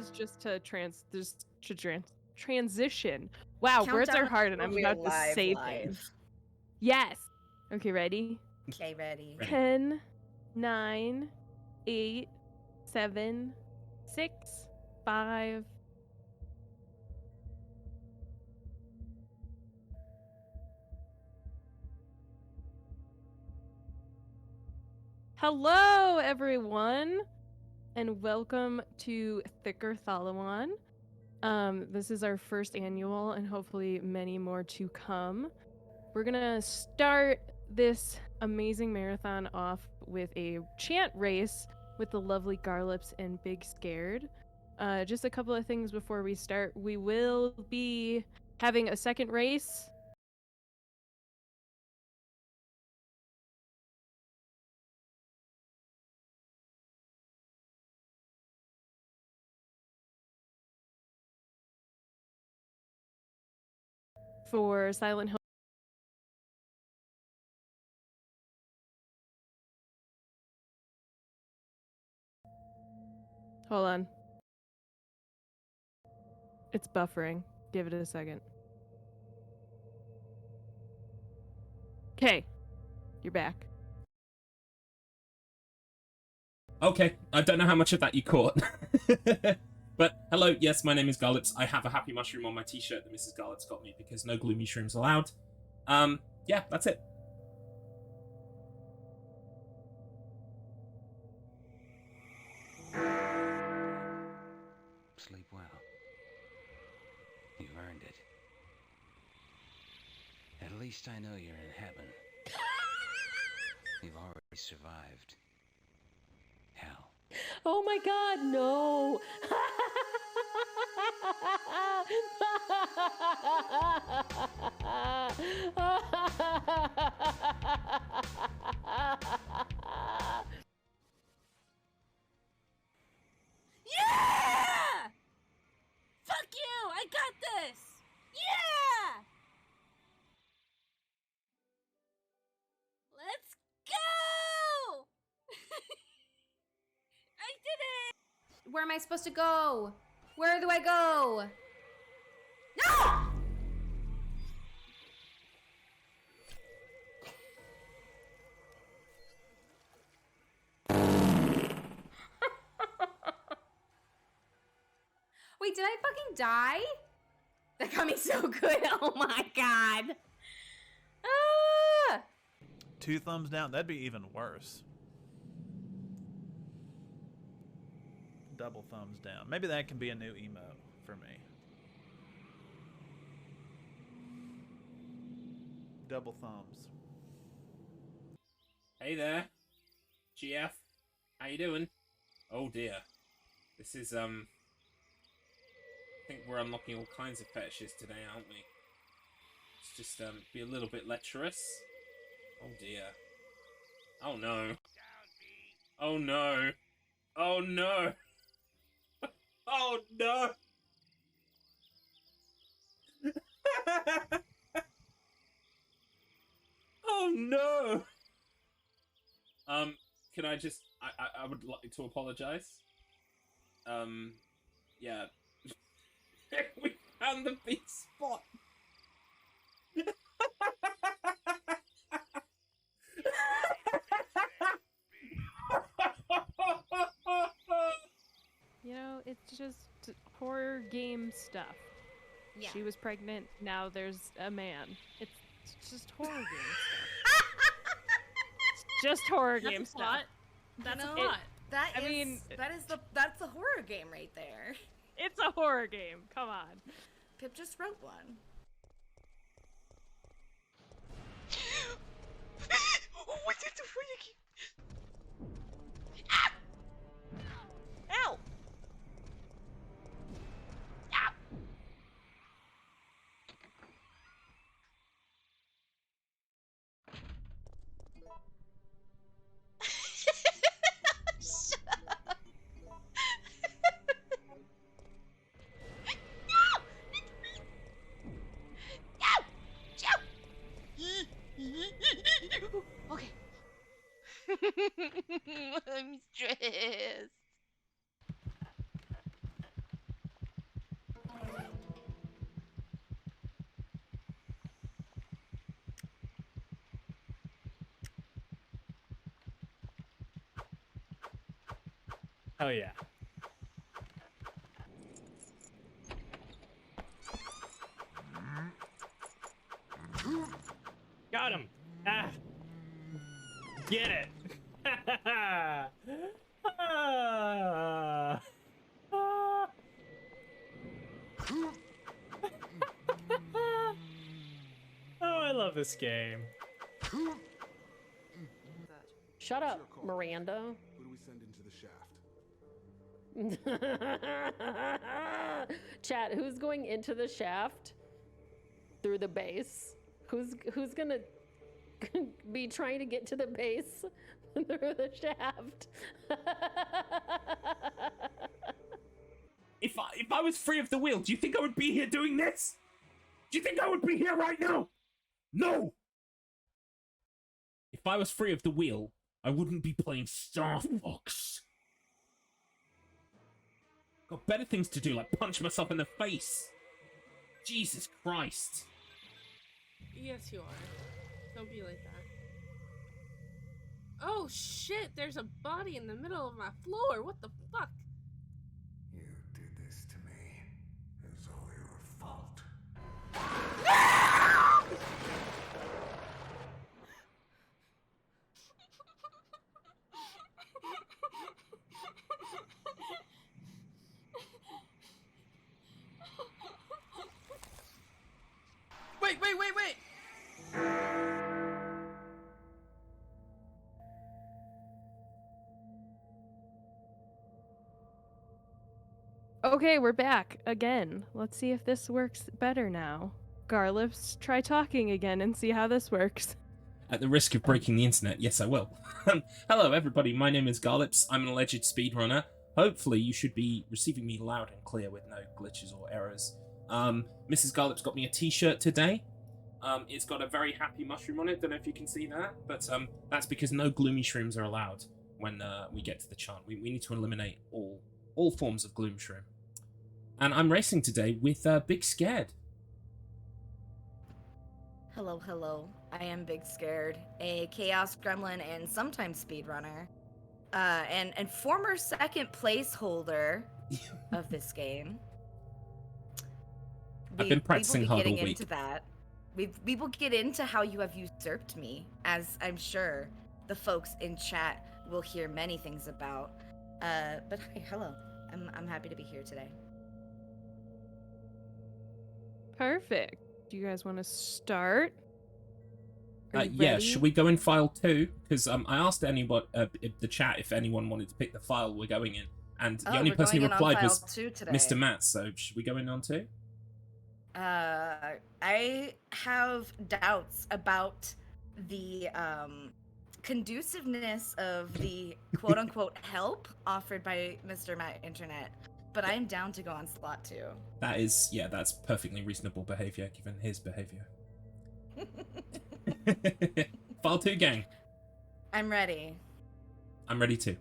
is just to transition. Wow, words are hard, and I'm about to say things. Yes. Okay, ready? Okay, ready. 10, 9, 8, 7, 6, 5. Hello, everyone, and welcome to Thicker THOLLOWOWN. This is our first annual, and hopefully many more to come. We're gonna start this amazing marathon off with a chant race with the lovely Garlips and Big Scared. Just a couple of things before we start. We will be having a second race. For Silent Hill. Hold on. It's buffering. Give it a second. Okay. You're back. Okay, I don't know how much of that you caught. But hello, yes, my name is Garlips. I have a happy mushroom on my t-shirt that Mrs. Garlips got me because no gloomy shrooms allowed. Yeah, that's it. Sleep well. You've earned it. At least I know you're in heaven. You've already survived hell. Oh my god, no! Yeah! Fuck you! I got this! Yeah! Let's go! I did it! Where am I supposed to go? Where do I go? No! Wait, did I fucking die? That got me so good. Oh my god. Ah! 2 thumbs down. That'd be even worse. Double thumbs down. Maybe that can be a new emote for me. Double thumbs. Hey there, GF. How you doing? Oh dear. This is, I think we're unlocking all kinds of fetishes today, aren't we? Let's just, be a little bit lecherous. Oh dear. Oh no. Oh no. Oh no. Oh no. Oh no. Can I just, I would like to apologize. Yeah. We found the big spot. You know, it's just horror game stuff. Yeah. She was pregnant, now there's a man. It's just horror game stuff. It's just horror game stuff. That's a No, plot. That's a horror game right there. It's a horror game. Come on. Pip just wrote one. What's it for you? Ow! Ow! Shut up. No! No! Okay. I'm stressed. Oh yeah. Got him. Ah. Get it. Ah. Ah. Oh, I love this game. Shut up, Miranda. Who do we send into the shaft? Chat, who's going into the shaft through the base? Who's gonna be trying to get to the base through the shaft? If I was free of the wheel, do you think I would be here doing this? Do you think I would be here right now? No! If I was free of the wheel, I wouldn't be playing Star Fox. Got better things to do, like punch myself in the face. Jesus Christ. Yes, you are. Don't be like that. Oh shit, there's a body in the middle of my floor. What the fuck? You did this to me. It's all your fault. Wait. Okay, we're back again. Let's see if this works better now. Garlips, try talking again and see how this works. At the risk of breaking the internet, yes I will. Hello everybody, my name is Garlips. I'm an alleged speedrunner. Hopefully you should be receiving me loud and clear with no glitches or errors. Mrs. Garlips got me a t-shirt today. It's got a very happy mushroom on it, don't know if you can see that, but that's because no gloomy shrooms are allowed when we get to the chant. We need to eliminate all forms of gloom shroom. And I'm racing today with Big Scared. Hello. I am Big Scared, a Chaos Gremlin and sometimes speedrunner, and former second place holder of this game. I've been practicing hard all getting week. into that. We will get into how you have usurped me, as I'm sure the folks in chat will hear many things about. But hi, hello. I'm happy to be here today. Perfect. Do you guys want to start? Yeah, ready? should we go in file 2? Because I asked anyone, the chat, if anyone wanted to pick the file we're going in, and the only person who replied was Mr. Matt. So should we go in on 2? I have doubts about the conduciveness of the quote-unquote help offered by Mr. Matt Internet, but I'm down to go on slot 2. That is, yeah, that's perfectly reasonable behavior given his behavior. File 2, gang. I'm ready. I'm ready too.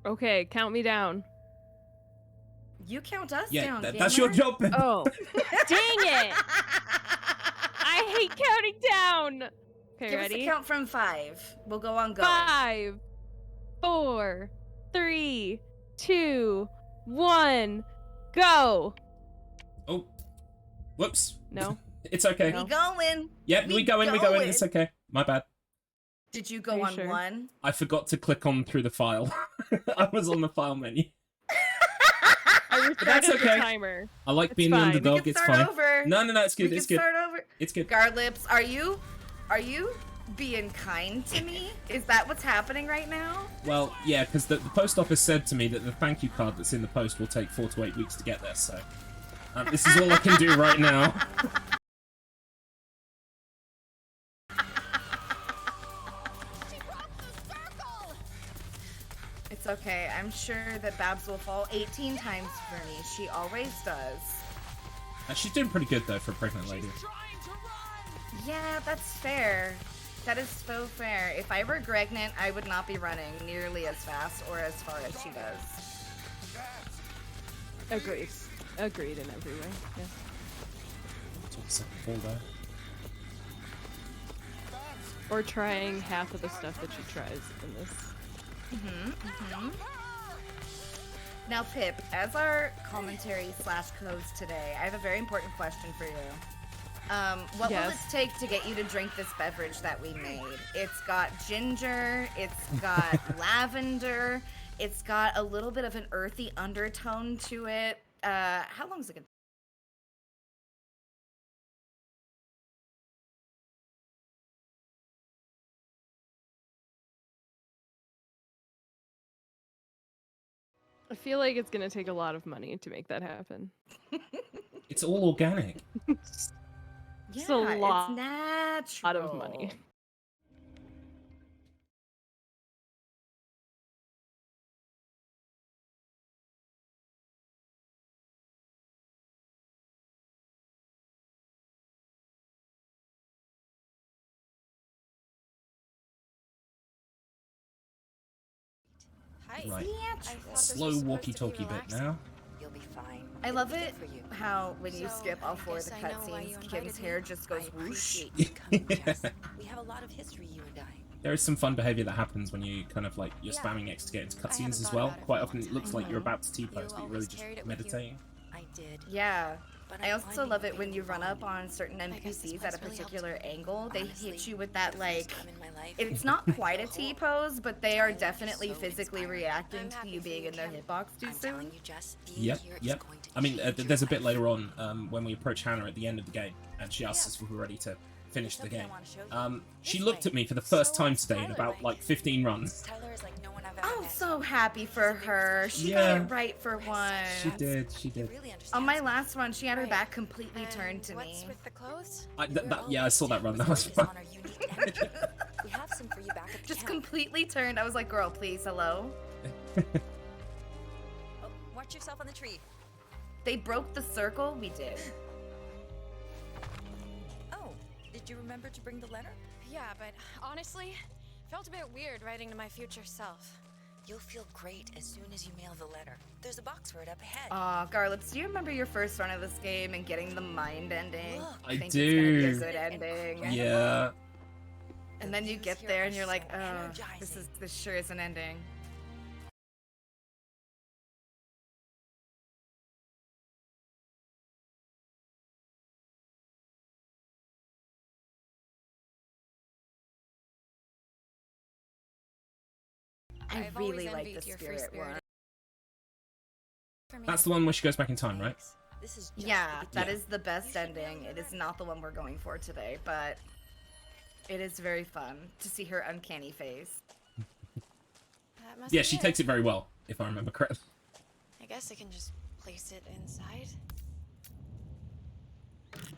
Okay, count me down. You count us Yeah, down, that's your job. Oh, dang it! I hate counting down. Okay, Give ready? us a count from 5. We'll go on going. 5, 4, 3, 2, 1, go. Oh, whoops. No. It's okay. We going. Yep, we go in. It's okay. My bad. Did you go on sure? 1? I forgot to click on through the file. I was on the file menu. I restarted that's okay. the timer. I like It's being the fine. underdog. We can It's start fine. over. No, it's good. We It's can good. start over. It's good. Garlips, are you being kind to me? Is that what's happening right now? Well, yeah, because the post office said to me that the thank you card that's in the post will take 4 to 8 weeks to get there, so this is all I can do right now. It's okay. I'm sure that Babs will fall 18 times for me. She always does. She's doing pretty good, though, for a pregnant lady. Yeah, that's fair. That is so fair. If I were pregnant, I would not be running nearly as fast or as far as she does. Agreed. Agreed in every way. Yeah. Took a second fall there. Or trying half of the stuff that she tries in this. Now, Pip, as our commentary / codes today, I have a very important question for you. What will it take to get you to drink this beverage that we made? It's got ginger, it's got lavender, it's got a little bit of an earthy undertone to it. How long is it gonna I feel like it's gonna take a lot of money to make that happen. It's all organic. It's Yeah, a lot, it's natural. lot of money. Hi. Right. Natural. Slow walkie-talkie bit now. You'll be fine. I love It's it good for you. how when you So, skip all I 4 of the guess I know why you cutscenes, Kim's invited hair me. just goes I whoosh. appreciate you coming, Jess. We have a lot of history, you and I. There is some fun behavior that happens when you kind of like you're Yeah. spamming X to get into I haven't cutscenes as thought well. about it Quite for a often long it looks time. like you're about to T-pose, but you're always really just carried it with you. meditating. I did. Yeah. But I I'm also finding love a it when way you to run move up on. on certain I guess this NPCs at a place really helped. particular angle. They Honestly, hit you with that, the like, first time in my life, it's not I quite a felt T-pose, but they are Time is definitely so physically inspiring. reacting I'm to happy you for being you, in their Kim. hitbox too I'm soon. telling you, Jess, being Yep, here is yep. going to I mean, change your there's a bit life. later on when we approach Hannah at the end of the game, and she asks us if we're ready to finish the game. She looked at me for the first time today in about like 15 runs. Tyler is like no one I've ever I'm met. so happy for her. She Yeah. got it right for once. She did, she did. Really On my understands last run, she had her Right. back completely And turned to what's me. with the clothes? Yeah, I saw that run. That was Focus fun. on our unique energy. We have some for you back at the Just camp. completely turned. I was like, girl, please, hello? Oh, watch yourself on the tree. They broke the circle? We did. Oh, did you remember to bring the letter? Yeah, but honestly, felt a bit weird writing to my future self. You'll feel great as soon as you mail the letter. There's a box for it up ahead. Aw, Garlips, do you remember your first run of this game and getting the mind ending? Look. I think it's gonna be a do. good ending. Yeah. And then you get there and you're like, oh, this sure is an ending. I I've always really like envied the your spirit free-spirited one. for me. That's the one where she goes back in time, right? This is just Yeah, the that Yeah. is the best ending. It is not the one we're going for today, but it is very fun to see her uncanny face. That must Yeah, be she it. takes it very well, if I remember correctly. I guess I can just place it inside.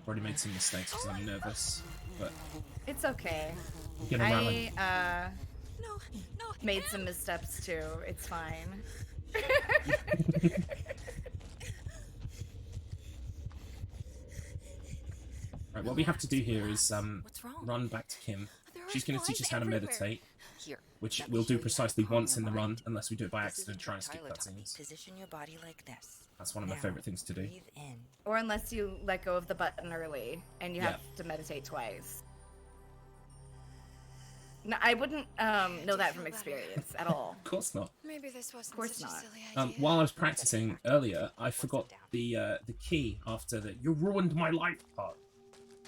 Already made some mistakes because I'm nervous, but It's okay. I'm gonna rally. No, no. Made some missteps too. It's fine. Right, what we have to do here is What's wrong? run back to Kim. There are She's going to teach us flies how to everywhere. meditate, Here. which let me we'll show do you how to precisely calm once your in the run, mind. unless we do it by This is accident, what try and skip Tyler taught me. cutscenes. Position your body like this. That's one of my Now, favorite things to do. Breathe in. Or unless you let go of the button early and you Yeah. have to meditate twice. No, I wouldn't know that from experience at all. Of course not. Maybe this wasn't Of course such not. a silly idea. While I was practicing earlier, I forgot the key after the "you ruined my life" part.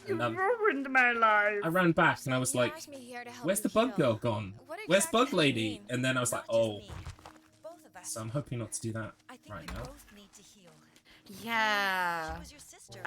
And, ruined my life. I ran back and I was You like, asked me here to help "Where's you the bug heal. girl gone? What Where's exactly Bug do you Lady?" mean? And then I was like, Not just "Oh." me. Both of us. So I'm hoping not to do that I think right we now. both need to heal. Yeah. She was your sister.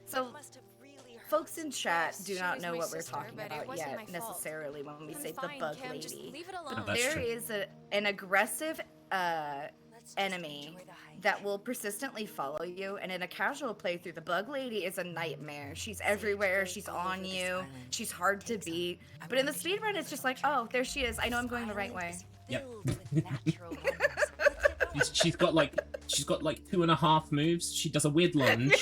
So Must have really hurt. folks in chat do She not was know my what we're sister, talking but it about wasn't yet my fault. necessarily when we I'm say the fine, bug Kim, just lady. leave it Oh, alone. that's There true. is an aggressive Let's just enemy enjoy the hike. that will persistently follow you, and in a casual playthrough, the bug lady is a nightmare. She's everywhere, she's on you, she's hard to beat. But in the speedrun, it's just like, oh, there she is. I know I'm going the right way. Yep. Filled with natural wonders. Let's get going. She's got like 2.5 moves. She does a weird lunge,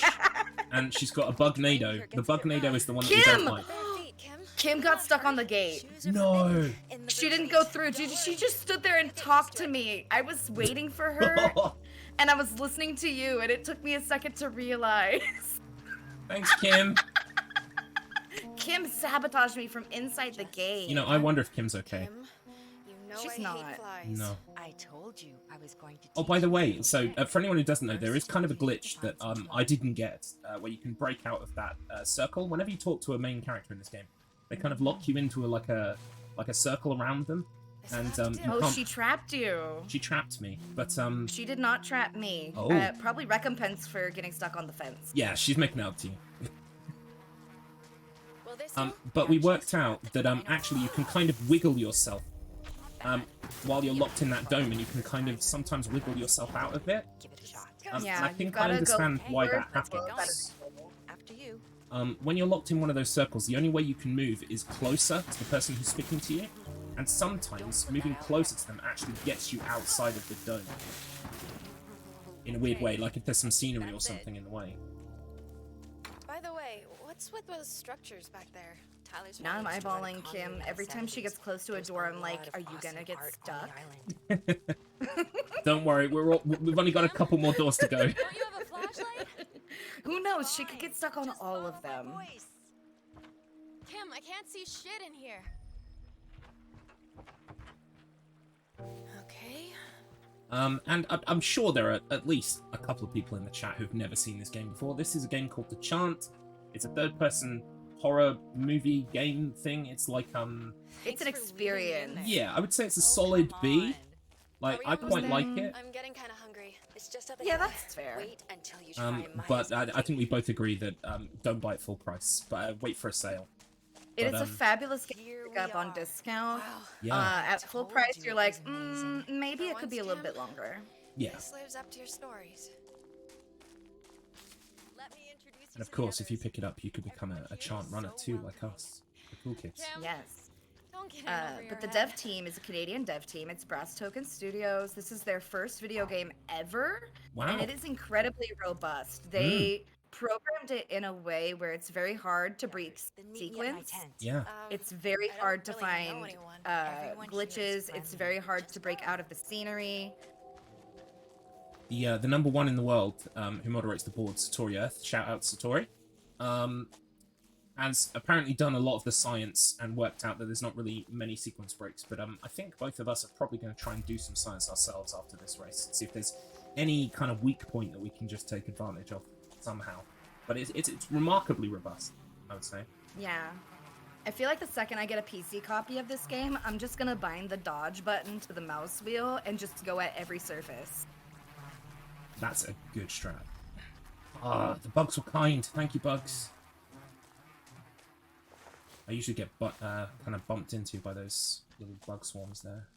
and she's got a Bugnado. The Bugnado is the one that we Kim! don't like. Bare feet, Kim. Kim got stuck on the gate. Shoes are No. forbidden in the She didn't retreat. go through. She just stood there and talked to me. I was waiting for her, and I was listening to you, and it took me a second to realize. Thanks, Kim. Kim sabotaged me from inside the gate. You know, I wonder if Kim's okay. Kim, you know She's I hate not. flies. No. I told you I was going to. Oh, by the way, so for anyone who doesn't know, there is kind of a glitch that I didn't get, where you can break out of that circle. Whenever you talk to a main character in this game, they kind of lock you into like a circle around them, and you Oh, can't... she trapped you. She trapped me, but She did not trap me. Oh. Probably recompense for getting stuck on the fence. yeah, she's making it up to you. Will this But we worked out that actually you can kind of wiggle yourself while you're locked in that dome, and you can kind of sometimes wiggle yourself out of it. Give it a shot. Yeah, and I you've think I gotta go understand why that forward, that's what happens. After you. When you're locked in one of those circles, the only way you can move is closer to the person who's speaking to you, and sometimes moving closer to them actually gets you outside of the dome. In a weird way, like if there's some scenery or something in the way. By the way, what's with those structures back there? Tyler's Now I'm wanting to join a eyeballing commune Kim. in Every the time she 70s. gets close to a door, I'm like, are you gonna get stuck? Don't worry, we've only got a couple more doors to go. Don't you have a flashlight? Who knows? She could get stuck on all of them. Kim, I can't see shit in here. Okay. And I'm sure there are at least a couple of people in the chat who've never seen this game before. This is a game called The Chant. It's a third-person horror movie game thing. It's like It's an experience. yeah, I would say it's a solid B. Like I quite like it. I'm getting kind of hungry. It's just up Yeah, ahead. that's fair. Wait until you try my But I think we both agree that don't buy it full price, but wait for a sale. It But, is a fabulous game to pick up on discount. Yeah. At full price, you're like, maybe it could be a little bit longer. Yeah. This lives up to your stories. Let me introduce you And of to the course, if you others. pick it up, you could become a chant runner too, like us, the cool kids. Kim, Yes. don't get in over But your the head. dev team is a Canadian dev team. It's Brass Token Studios. This is their first video game ever. Wow. And it is incredibly robust. They programmed it in a way where it's very hard to break sequence. Yeah. It's very I don't hard to really know find anyone. Everyone here is glitches. It's friendly. very hard to break out of the scenery. The number one in the world who moderates the board, Satori Earth, shout out Satori, has apparently done a lot of the science and worked out that there's not really many sequence breaks. But I think both of us are probably going to try and do some science ourselves after this race, see if there's any kind of weak point that we can just take advantage of somehow. But it's remarkably robust, I would say. Yeah. I feel like the second I get a PC copy of this game, I'm just gonna bind the dodge button to the mouse wheel and just go at every surface. That's a good strat. Ah, the bugs were kind. Thank you, bugs. I usually get kind of bumped into by those little bug swarms there.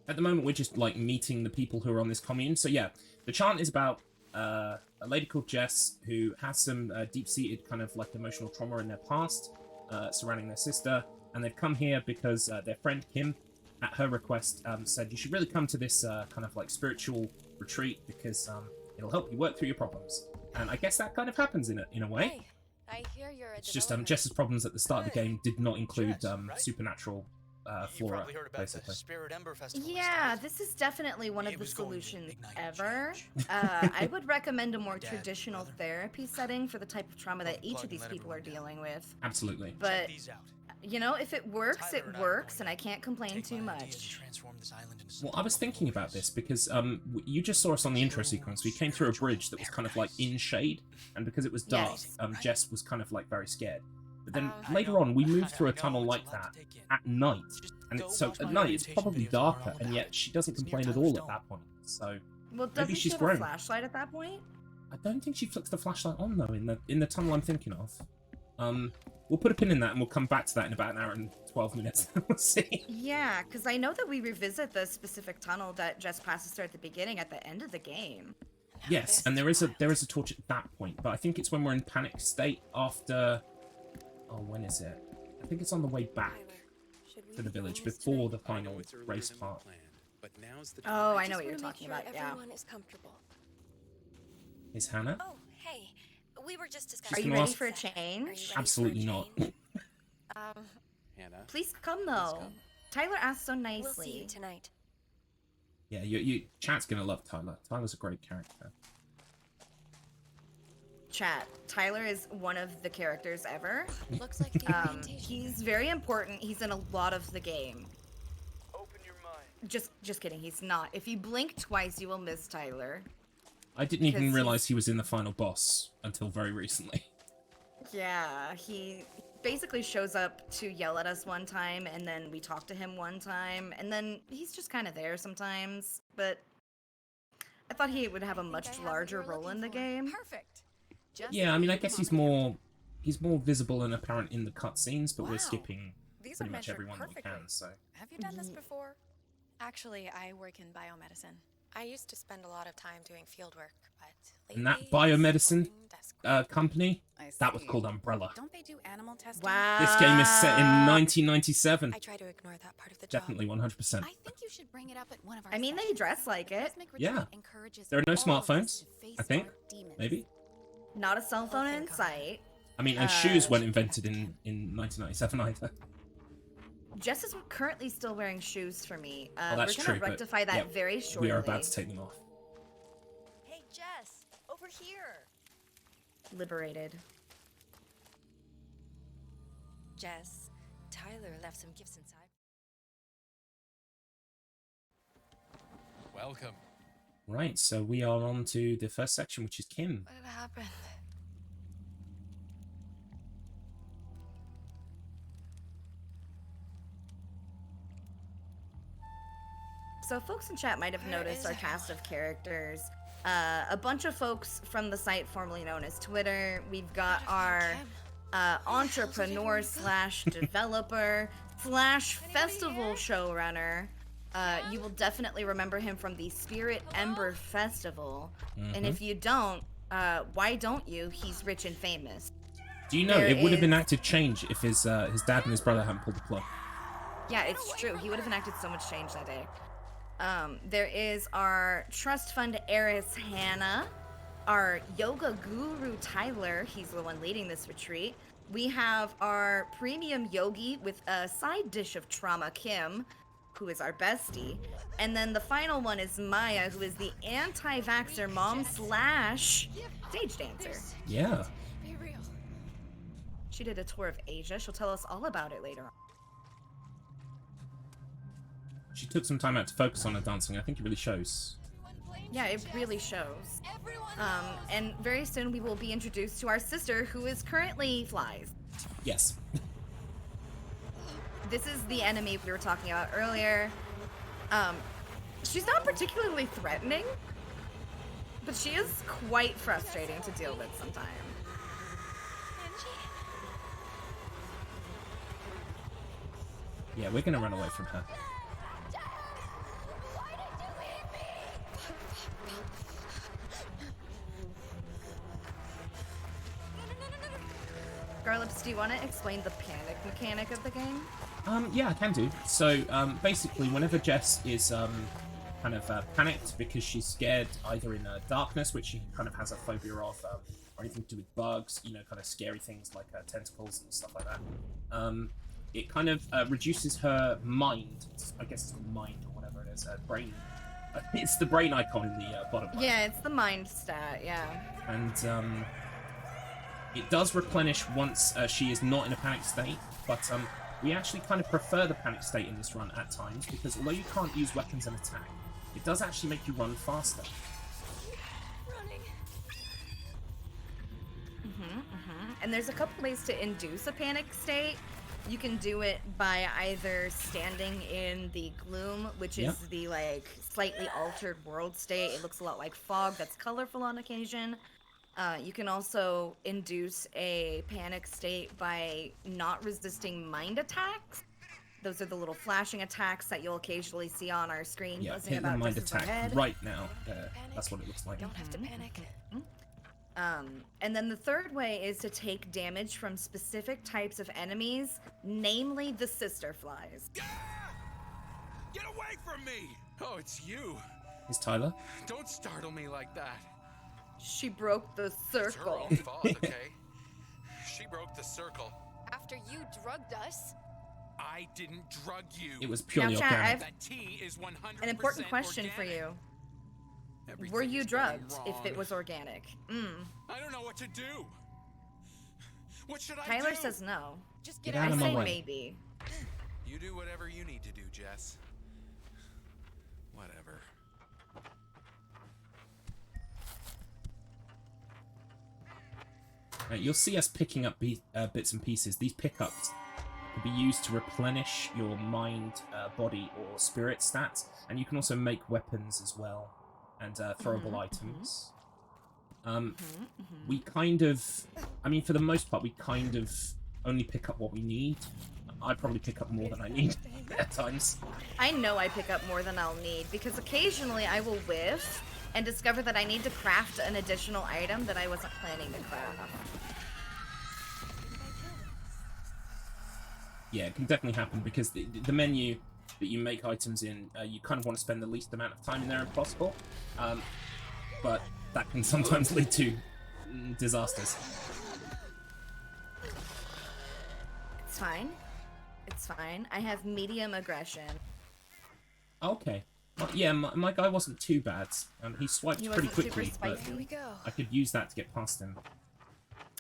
At the moment, we're just like meeting the people who are on this commune. So yeah, the chant is about a lady called Jess who has some deep-seated kind of like emotional trauma in their past surrounding their sister, and they've come here because their friend Kim, at her request, said you should really come to this kind of like spiritual retreat because it'll help you work through your problems. And I guess that kind of happens in a way. Hey, I hear you're a It's just developer. Jess's problems at the start of the game did not include supernatural You flora, probably heard about basically. the Spirit Ember Festival. Yeah, this is definitely one of It the was going to solutions ignite ever. I would recommend a more traditional therapy setting for the type of trauma that each of these people are dealing with. Absolutely. But, these out. you know, if it works, it Tyler and I are works, going and I can't complain too much. Transform this island into Well, I was thinking about this because you just saw us on the intro sequence. We came through a bridge that was kind of like in shade, and because it was dark, Yes. Jess was kind of like very scared. But then later on, we moved through a tunnel like that at night, and so at night it's probably darker, and yet she doesn't complain at all at that point. So Well, maybe doesn't she she's have grown. a flashlight at that point? I don't think she flicks the flashlight on though in the tunnel I'm thinking of. We'll put a pin in that, and we'll come back to that in about an hour and 12 minutes. We'll see. Yeah, because I know that we revisit the specific tunnel that Jess passes through at the beginning at the end of the game. Yes, and there is a torch at that point, but I think it's when we're in panic state after. Oh, when is it? I think it's on the way back to the village before the final race part. Oh, I just know what you're wanna make talking sure about, yeah. Everyone is comfortable. Is Hannah? Oh, hey. We were just Are discussing. you gonna ready ask- for a change? Absolutely not. Hannah. Please come, though. Tyler asked so We'll nicely. see you tonight. Yeah, you Chat's gonna love Tyler. Tyler's a great character. chat, Tyler is one of the characters ever. Looks like the orientation. He's very important. He's in a lot of the game. Open your mind. Just kidding. He's not. If you blink twice, you will miss Tyler. I didn't even 'Cause realize he was in the final boss until very recently. Yeah, he basically shows up to yell at us one time, and then we talk to him one time, and then he's just kind of there sometimes. But I thought he would have a much larger role in the game. Perfect. Yeah, I mean, I guess he's more visible and apparent in the cutscenes, but Wow. we're skipping These pretty are much measured everyone that we perfectly. can. So Have you done this before? Actually, I work in biomedicine. I used to spend a lot of time doing field work, but and that lately, biomedicine desk work. company that was see. called Umbrella. Don't they do animal testing? Wow. This game is set in 1997. I try to ignore that part of the job. Definitely 100%. I think you should bring it up at one of our I mean, they sessions. dress like it. Cosmic Yeah. Retreat encourages There are no all of us smartphones, to face I think. our demons. Maybe. Not a cell phone in sight. I mean, and shoes weren't invented in 1997 either. Jess is currently still wearing shoes for me. Oh, that's we're true. gonna rectify but, that yeah, very shortly. we are about to take them off. Hey, Jess, over here. Liberated. Jess, Tyler left some gifts inside. Welcome. Right, so we are on to the first section, which is Kim. What happened? So folks in chat might have noticed our cast of characters. A bunch of folks from the site formerly known as Twitter. We've got our entrepreneur slash developer slash festival showrunner. You will definitely remember him from the Spirit Ember Festival. And if you don't, why don't you? He's rich and famous. Do you know There it would have is- enacted change if his dad and his brother hadn't pulled the plug? Yeah, it's true. He would have enacted so much change that day. There is our trust fund heiress Hannah, our yoga guru Tyler. He's the one leading this retreat. We have our premium yogi with a side dish of trauma Kim, who is our bestie. And then the final one is Maya, who is the anti-vaxxer mom slash stage dancer. Yeah. Be real. She did a tour of Asia. She'll tell us all about it later on. She took some time out to focus on her dancing. I think it really shows. Yeah, it really shows. And very soon we will be introduced to our sister, who is currently flies. Yes. This is the enemy we were talking about earlier. She's not particularly threatening, but she is quite frustrating to deal with sometimes. Yeah, we're gonna run away from her. Garlips, do you want to explain the panic mechanic of the game? Yeah, I can do. So, basically, whenever Jess is kind of panicked because she's scared either in darkness, which she kind of has a phobia of, or anything to do with bugs, you know, kind of scary things like tentacles and stuff like that, it kind of reduces her mind. I guess it's called mind or whatever it is, brain. It's the brain icon in the bottom right. Yeah, it's the mind stat, yeah. And it does replenish once she is not in a panic state, but we actually kind of prefer the panic state in this run at times, because although you can't use weapons and attack, it does actually make you run faster. And there's a couple ways to induce a panic state. You can do it by either standing in the gloom, which is the like slightly altered world state. It looks a lot like fog that's colorful on occasion. You can also induce a panic state by not resisting mind attacks. Those are the little flashing attacks that you'll occasionally see on our screen. Yeah, buzzing hit the about mind just attack overhead. right now. That's what it looks like. Don't have to panic. And then the third way is to take damage from specific types of enemies, namely the sister flies. Get away from me! Oh, it's you. Is Tyler? Don't startle me like that. She broke the It's her circle. own fault, okay? She broke the circle. After you drugged us. I didn't drug you. It was purely Now, chat, organic. I've That tea is 100% an important question for organic. you. Were you Everything's drugged going if it wrong. was organic? I don't know what to do. What should I Tyler do? says no. Just Get get out I of my say way. maybe. You do whatever you need to do, Jess. Whatever. You'll see us picking up bits and pieces. These pickups can be used to replenish your mind, body, or spirit stats, and you can also make weapons as well, and throwable items. We kind of, I mean, for the most part, we kind of only pick up what we need. I probably pick up more than I need at times. I know I pick up more than I'll need because occasionally I will whiff and discover that I need to craft an additional item that I wasn't planning to craft. Yeah, it can definitely happen because the menu that you make items in, you kind of want to spend the least amount of time in there if possible. But that can sometimes lead to disasters. It's fine. It's fine. I have medium aggression. Okay. Well, yeah, my guy wasn't too bad. He swiped He pretty wasn't super quickly, but spicy. Here we go. I could use that to get past him.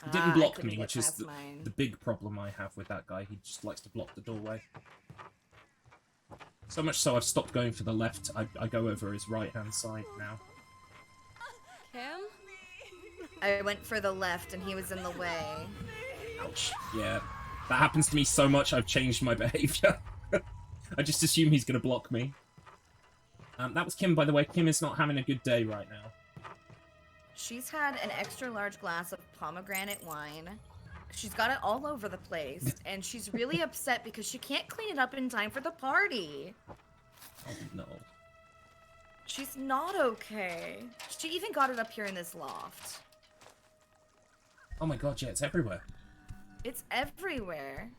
He I didn't block couldn't me, get which is past mine. the big problem I have with that guy. He just likes to block the doorway. So much so I've stopped going for the left. I go over his right-hand side now. Kim? I went for the left and he was in the way. Ouch. Yeah, that happens to me so much I've changed my behavior. I just assume he's going to block me. That was Kim, by the way. Kim is not having a good day right now. She's had an extra large glass of pomegranate wine. She's got it all over the place, and she's really upset because she can't clean it up in time for the party. Oh, no. She's not okay. She even got it up here in this loft. Oh my god, yeah, it's everywhere. It's everywhere.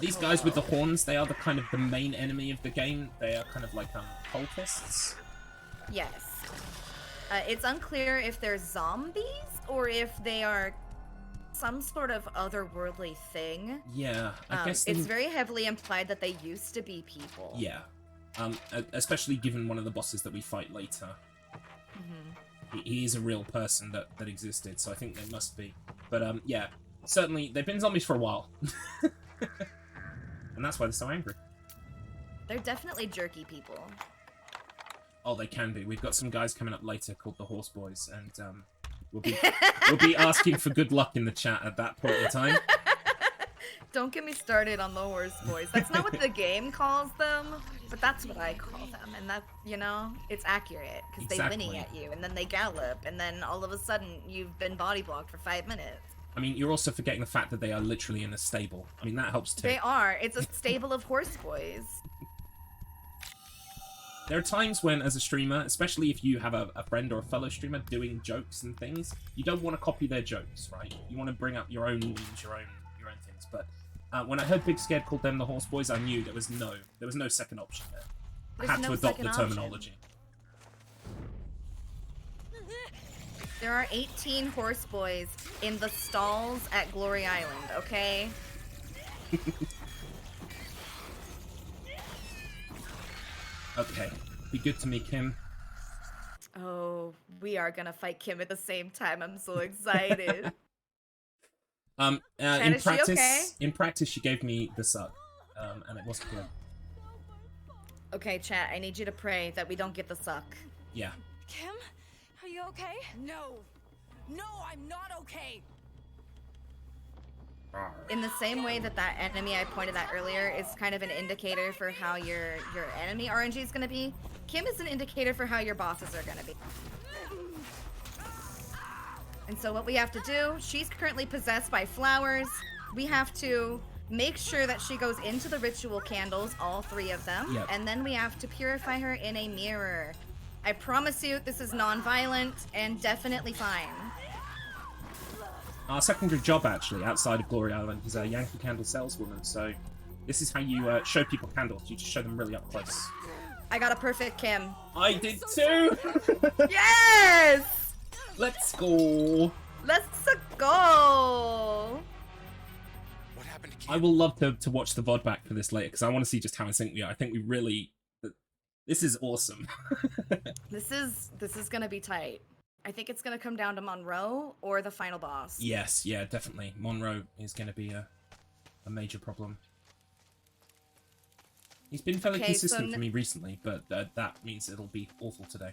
These guys with the horns, they are the kind of the main enemy of the game. They are kind of like cultists. Yes. It's unclear if they're zombies or if they are some sort of otherworldly thing. Yeah, I guess it's very heavily implied that they used to be people. Yeah. Especially given one of the bosses that we fight later. He is a real person that existed, so I think they must be. But yeah, certainly they've been zombies for a while. And that's why they're so angry. They're definitely jerky people. Oh, they can be. We've got some guys coming up later called the Horse Boys, and we'll be asking for good luck in the chat at that point in time. Don't get me started on the Horse Boys. That's not what the game calls them, but that's what I call them. And that, you know, it's accurate because they whinny at you, and then they gallop, and then all of a sudden you've been body blocked for 5 minutes. I mean, you're also forgetting the fact that they are literally in a stable. I mean, that helps too. They are. It's a stable of horse boys. There are times when, as a streamer, especially if you have a friend or a fellow streamer doing jokes and things, you don't want to copy their jokes, right? You want to bring up your own memes, your own things. But when I heard Big Scared called them the Horse Boys, I knew there was no second option there. I had to adopt the terminology. There are 18 horse boys in the stalls at Glory Island, okay? Okay, be good to me, Kim. Oh, we are gonna fight Kim at the same time. I'm so excited. In practice, she gave me the suck, and it wasn't good. Okay, chat, I need you to pray that we don't get the suck. Yeah. Kim, are you okay? No. No, I'm not okay. In the same way that enemy I pointed at earlier is kind of an indicator for how your enemy RNG is going to be, Kim is an indicator for how your bosses are going to be. And so what we have to do, she's currently possessed by flowers. We have to make sure that she goes into the ritual candles, all 3 of them, yep. And then we have to purify her in a mirror. I promise you this is non-violent and definitely fine. Our secondary job, actually, outside of Glory Island, is a Yankee Candle saleswoman, so this is how you show people candles. You just show them really up close. I got a perfect Kim. I did too! Yes! Let's go! Let's go! What happened to Kim? I will love to watch the VOD back for this later, because I want to see just how in sync we are. I think we really... This is awesome. This is gonna be tight. I think it's gonna come down to Monroe or the final boss. Yes, yeah, definitely. Monroe is going to be a major problem. He's been fairly consistent for me recently, but that means it'll be awful today.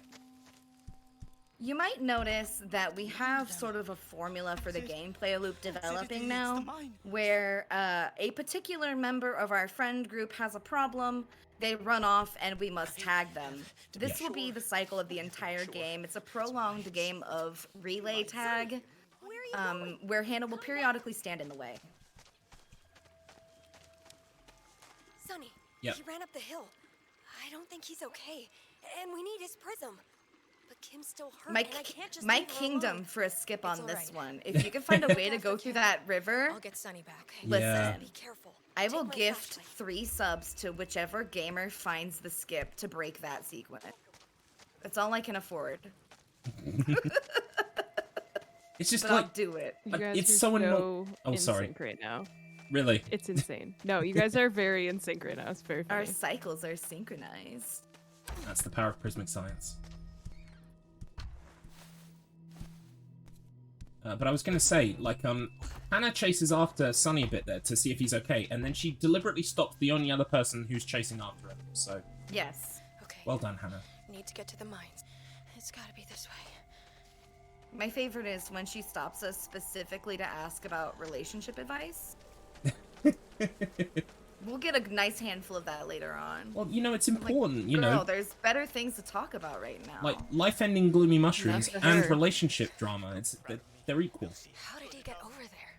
You might notice that we have sort of a formula for the gameplay loop developing now, where a particular member of our friend group has a problem, they run off, and we must tag them. This will be the cycle of the entire game. It's a prolonged game of relay tag, where Hannah will periodically stand in the way. Sonny, Yep. he ran up the hill. I don't think he's okay, and we need his prism. But Kim's still hurt, and I can't just My leave her kingdom alone. for a skip It's on this alright. one. If you can find a way to go through that river, I'll get Sonny back. listen. Yeah. Be careful. I will Take my gift flashlight. 3 subs to whichever gamer finds the skip to break that sequence. That's all I can afford. It's just But like I'll do it. You Like, guys it's are so anno- so Oh, in sorry. sync right now. really. It's insane. No, you guys are very in sync right now. It's very Our funny. cycles are synchronized. That's the power of prismic science. But I was gonna say, like, Hannah chases after Sonny a bit there to see if he's okay, and then she deliberately stops the only other person who's chasing after him. So, Yes. Okay. well done, Hannah. Need to get to the mines. It's gotta be this way. My favorite is when she stops us specifically to ask about relationship advice. We'll get a nice handful of that later on. Well, you know, it's important, you Girl, know, there's better things to talk about right now. like life-ending gloomy mushrooms That's and her. relationship drama. They're equal. How did he get over there?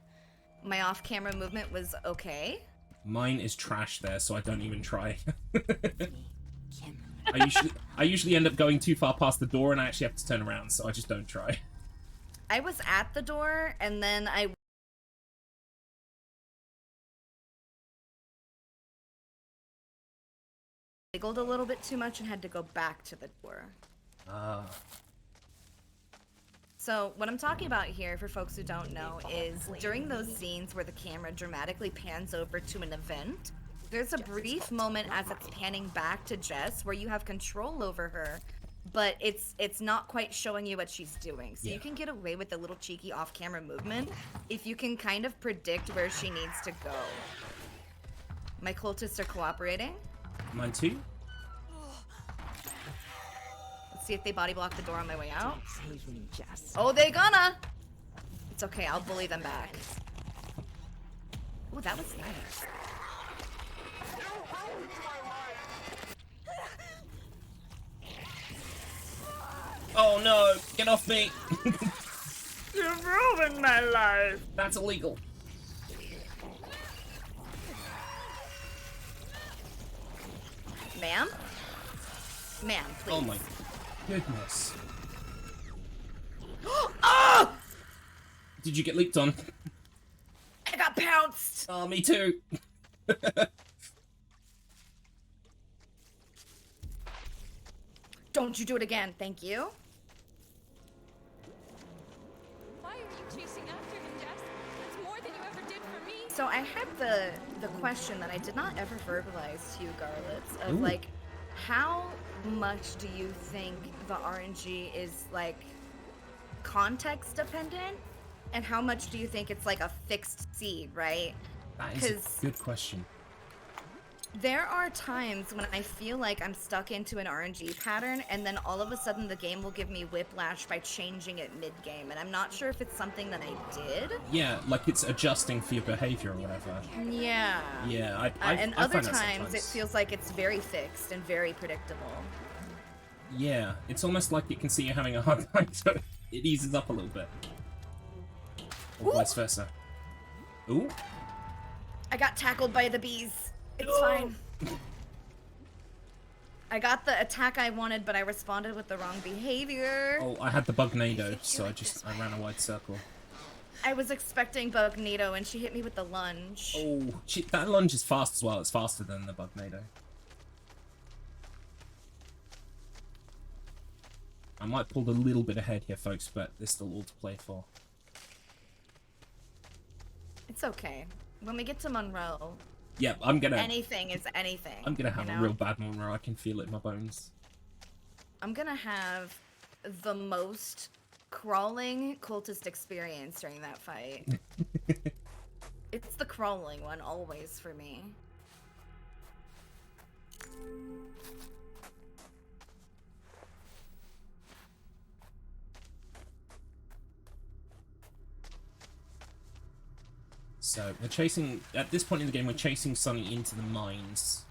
My off-camera movement was okay. Mine is trash there, so I don't even try. I usually end up going too far past the door, and I actually have to turn around, so I just don't try. I was at the door, and then I wiggled a little bit too much and had to go back to the door. So what I'm talking about here, for folks who don't know, is during those scenes where the camera dramatically pans over to an event, there's a brief moment as it's panning back to Jess where you have control over her, but it's not quite showing you what she's doing. So you can get away with a little cheeky off-camera movement if you can kind of predict where she needs to go. My cultists are cooperating. Mine too? Let's see if they body block the door on my way out. Oh, they gonna! It's okay, I'll bully them back. Oh, that was nice. Oh no! Get off me! You're ruining my life! That's illegal. Ma'am? Ma'am, please. Oh my goodness. Oh! Did you get leaked on? I got pounced! Oh, me too. Don't you do it again, thank you. Why are you chasing after him, Jess? That's more than you ever did for me. So I had the question that I did not ever verbalize to you, Garlets, of Ooh. like, how much do you think the RNG is like context dependent, and how much do you think it's like a fixed seed, right? That is a good question. There are times when I feel like I'm stuck into an RNG pattern, and then all of a sudden the game will give me whiplash by changing it mid-game, and I'm not sure if it's something that I did. Yeah, like it's adjusting for your behavior or whatever. Yeah. Yeah, And I other find that times it sometimes. feels like it's very fixed and very predictable. Yeah, it's almost like it can see you having a hard time, so it eases up a little bit. Or vice versa. Ooh. I got tackled by the bees. It's fine. I got the attack I wanted, but I responded with the wrong behavior. Oh, I had the bugnado, so I ran a wide circle. I was expecting Bugnado, and she hit me with the lunge. Oh, that lunge is fast as well. It's faster than the bugnado. I might pull a little bit ahead here, folks, but there's still all to play for. It's okay. When we get to Monroe, Yeah, I'm gonna... Anything is anything. I'm gonna have you a know? real bad one where I can feel it in my bones. I'm gonna have the most crawling cultist experience during that fight. It's the crawling one always for me. So we're chasing, at this point in the game, we're chasing Sonny into the mines,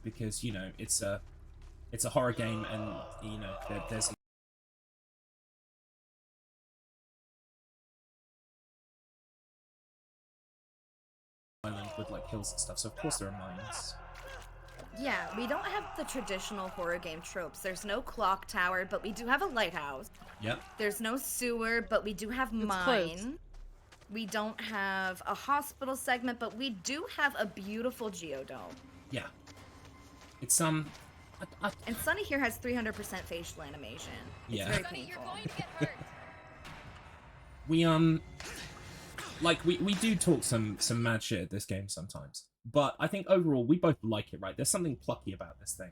because you know it's a horror game, and you know there's island with like hills and stuff. So of course there are mines. Yeah, we don't have the traditional horror game tropes. There's no clock tower, but we do have a lighthouse. Yep. There's no sewer, but we do have mine. We don't have a hospital segment, but we do have a beautiful geodome. Yeah. It's And Sunny here has 300% facial animation. Yeah. It's very painful. We like we do talk some mad shit at this game sometimes, but I think overall we both like it, right? There's something plucky about this thing.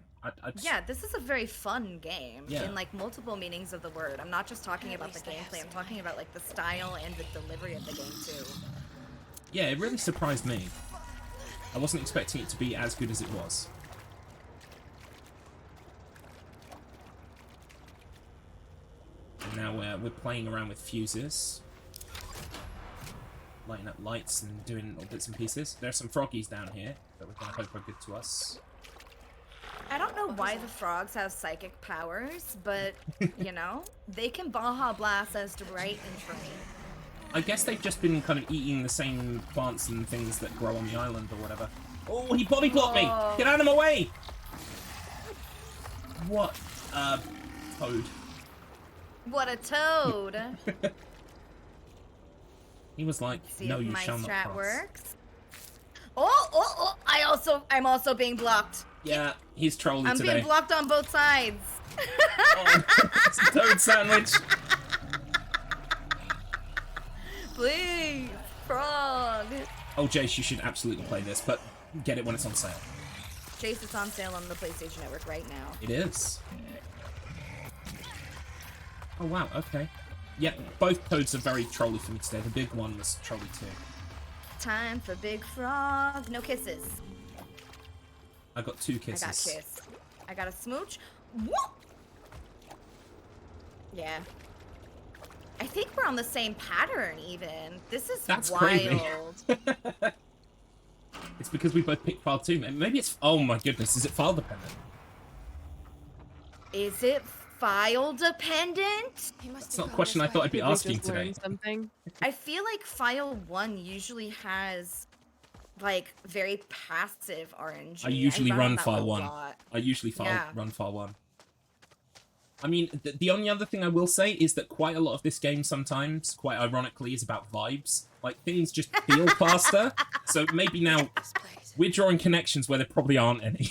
Yeah, this is a very fun game Yeah. in like multiple meanings of the word. I'm not just talking about the gameplay. I'm talking about like the style and the delivery of the game too. Yeah, it really surprised me. I wasn't expecting it to be as good as it was. And now we're playing around with fuses. Lighting up lights and doing all bits and pieces. There are some froggies down here that we're going to hope are good to us. I don't know why the frogs have psychic powers, but, you know, they can Baja Blast us right in train. I guess they've just been kind of eating the same plants and things that grow on the island or whatever. Oh, he body blocked me! Get out of my way! What a toad. What a toad! He was like, See no, if you my shall not strat pass. works. I'm also being blocked. Yeah, he's trolling I'm today. being blocked on both sides. Oh, it's a toad sandwich. Please, frog. Oh, Jace, you should absolutely play this, but get it when it's on sale. Chase, it's on sale on the PlayStation Network right now. It is. Oh, wow, okay. Yeah, both toads are very trolly for me today. The big one was trolly too. Time for big frog. No kisses. I got 2 kisses. I got kiss. I got a smooch. Whoop! Yeah. I think we're on the same pattern even. This is That's wild. crazy. It's because we both picked file 2. Maybe it's... Oh my goodness, is it file dependent? Is it file dependent? That's not a question I thought I'd be asking today. Something. I feel like file 1 usually has like very passive RNG. I usually run that file a 1. lot. I usually Yeah. run file 1. I mean, the only other thing I will say is that quite a lot of this game sometimes, quite ironically, is about vibes. Like, things just feel faster. So maybe now we're drawing connections where there probably aren't any.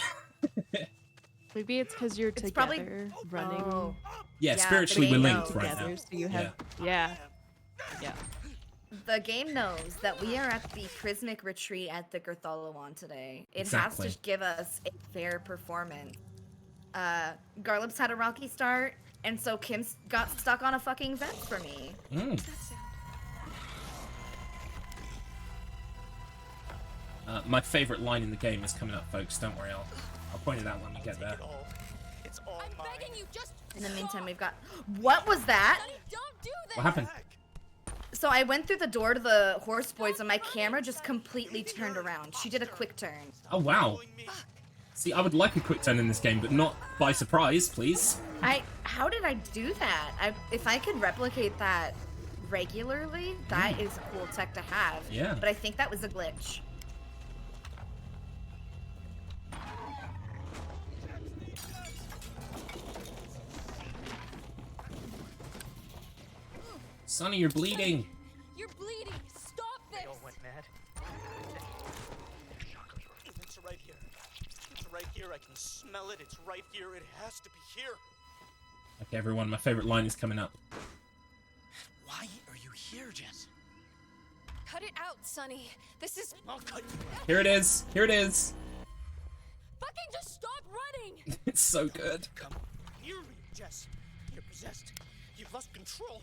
Maybe it's because you're together probably- running. Oh. Yeah, the spiritually we're game linked knows. right together, now. so you have yeah. The game knows that we are at the Prismic Retreat at the THOLLOWOWN today. It Exactly. has to give us a fair performance. Garlip's had a rocky start, and so Kim's got stuck on a fucking vent for me. Mm. My favorite line in the game is coming up, folks. Don't worry, I'll point it out when we get there. It's all mine. In the meantime, we've got... What was that? What happened? So I went through the door to the horse boys, and my camera just completely turned around. She did a quick turn. Oh, wow. See, I would like a quick turn in this game, but not by surprise, please. How did I do that? If I could replicate that regularly, that is a cool tech to have. Yeah. But I think that was a glitch. Sonny, you're bleeding. You're bleeding. Stop this. They all went mad. It's right here. It's right here. I can smell it. It's right here. It has to be here. Okay, everyone, my favorite line is coming up. Why are you here, Jess? Cut it out, Sonny. This is. I'll cut you out. Here it is. Here it is. Fucking just stop running! It's so good. Come near me, Jess. You're possessed. You've lost control.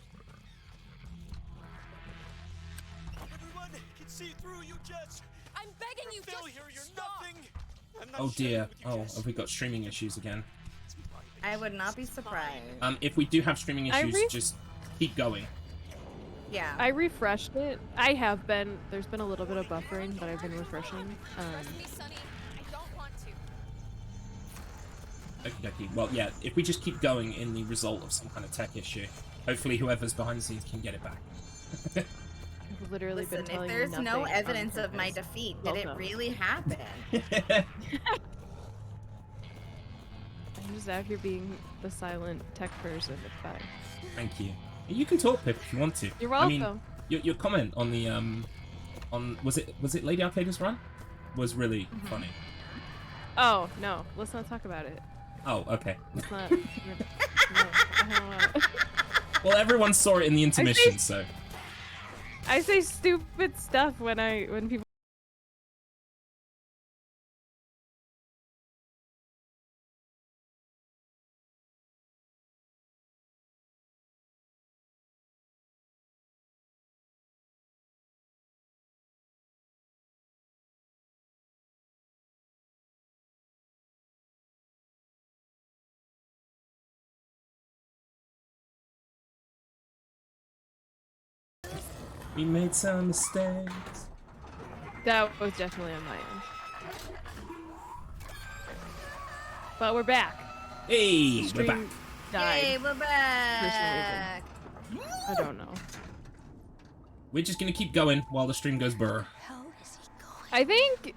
Everyone can see through you, Jess. I'm begging you, failure. just You're stop. nothing. I'm not Oh sharing dear. with you, Oh, Jess. have we got streaming issues again? I would not be surprised. If we do have streaming I issues, just keep going. Yeah. I refreshed it. I have been. There's been a little bit of buffering, but I've been refreshing. Trust me, Sonny. I don't want to. Okay. Well, yeah. If we just keep going in the result of some kind of tech issue, hopefully whoever's behind the scenes can get it back. I've literally Listen, been telling if there's you no nothing on evidence of my purpose. defeat, did it Welcome. really happen? I'm just out here being the silent tech person. It's fine. Thank you. You can talk, Pip, if you want to. You're I mean, welcome. your comment on the on was it Lady Arcada's run was really funny. Oh no, let's not talk about it. Oh, okay. Let's not. No, I don't wanna. Well, everyone saw it in the intermission, so. I say stupid stuff when people. We made some mistakes. That was definitely on my end. But we're back. Hey, we're Stream back. died. Hey, we're back. I don't know. We're just gonna keep going while the stream goes burr. I think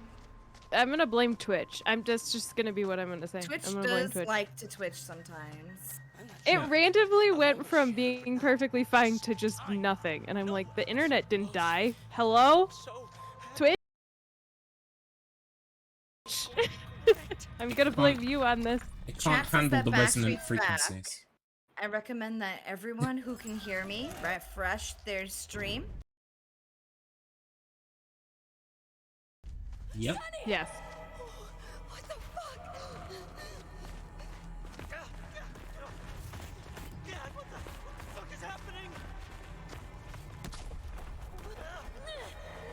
I'm gonna blame Twitch. That's just gonna be what I'm gonna say. Twitch I'm gonna blame does Twitch. like to Twitch sometimes. It Yeah. randomly went from being perfectly fine to just nothing, and I'm like, the internet didn't die. Hello? Twitch? I'm gonna blame you on this. It can't Chat says handle that the resonant Backstreet's frequencies. back. I recommend that everyone who can hear me refresh their stream. Yep. Yes. What the fuck? Dad, what the fuck is happening?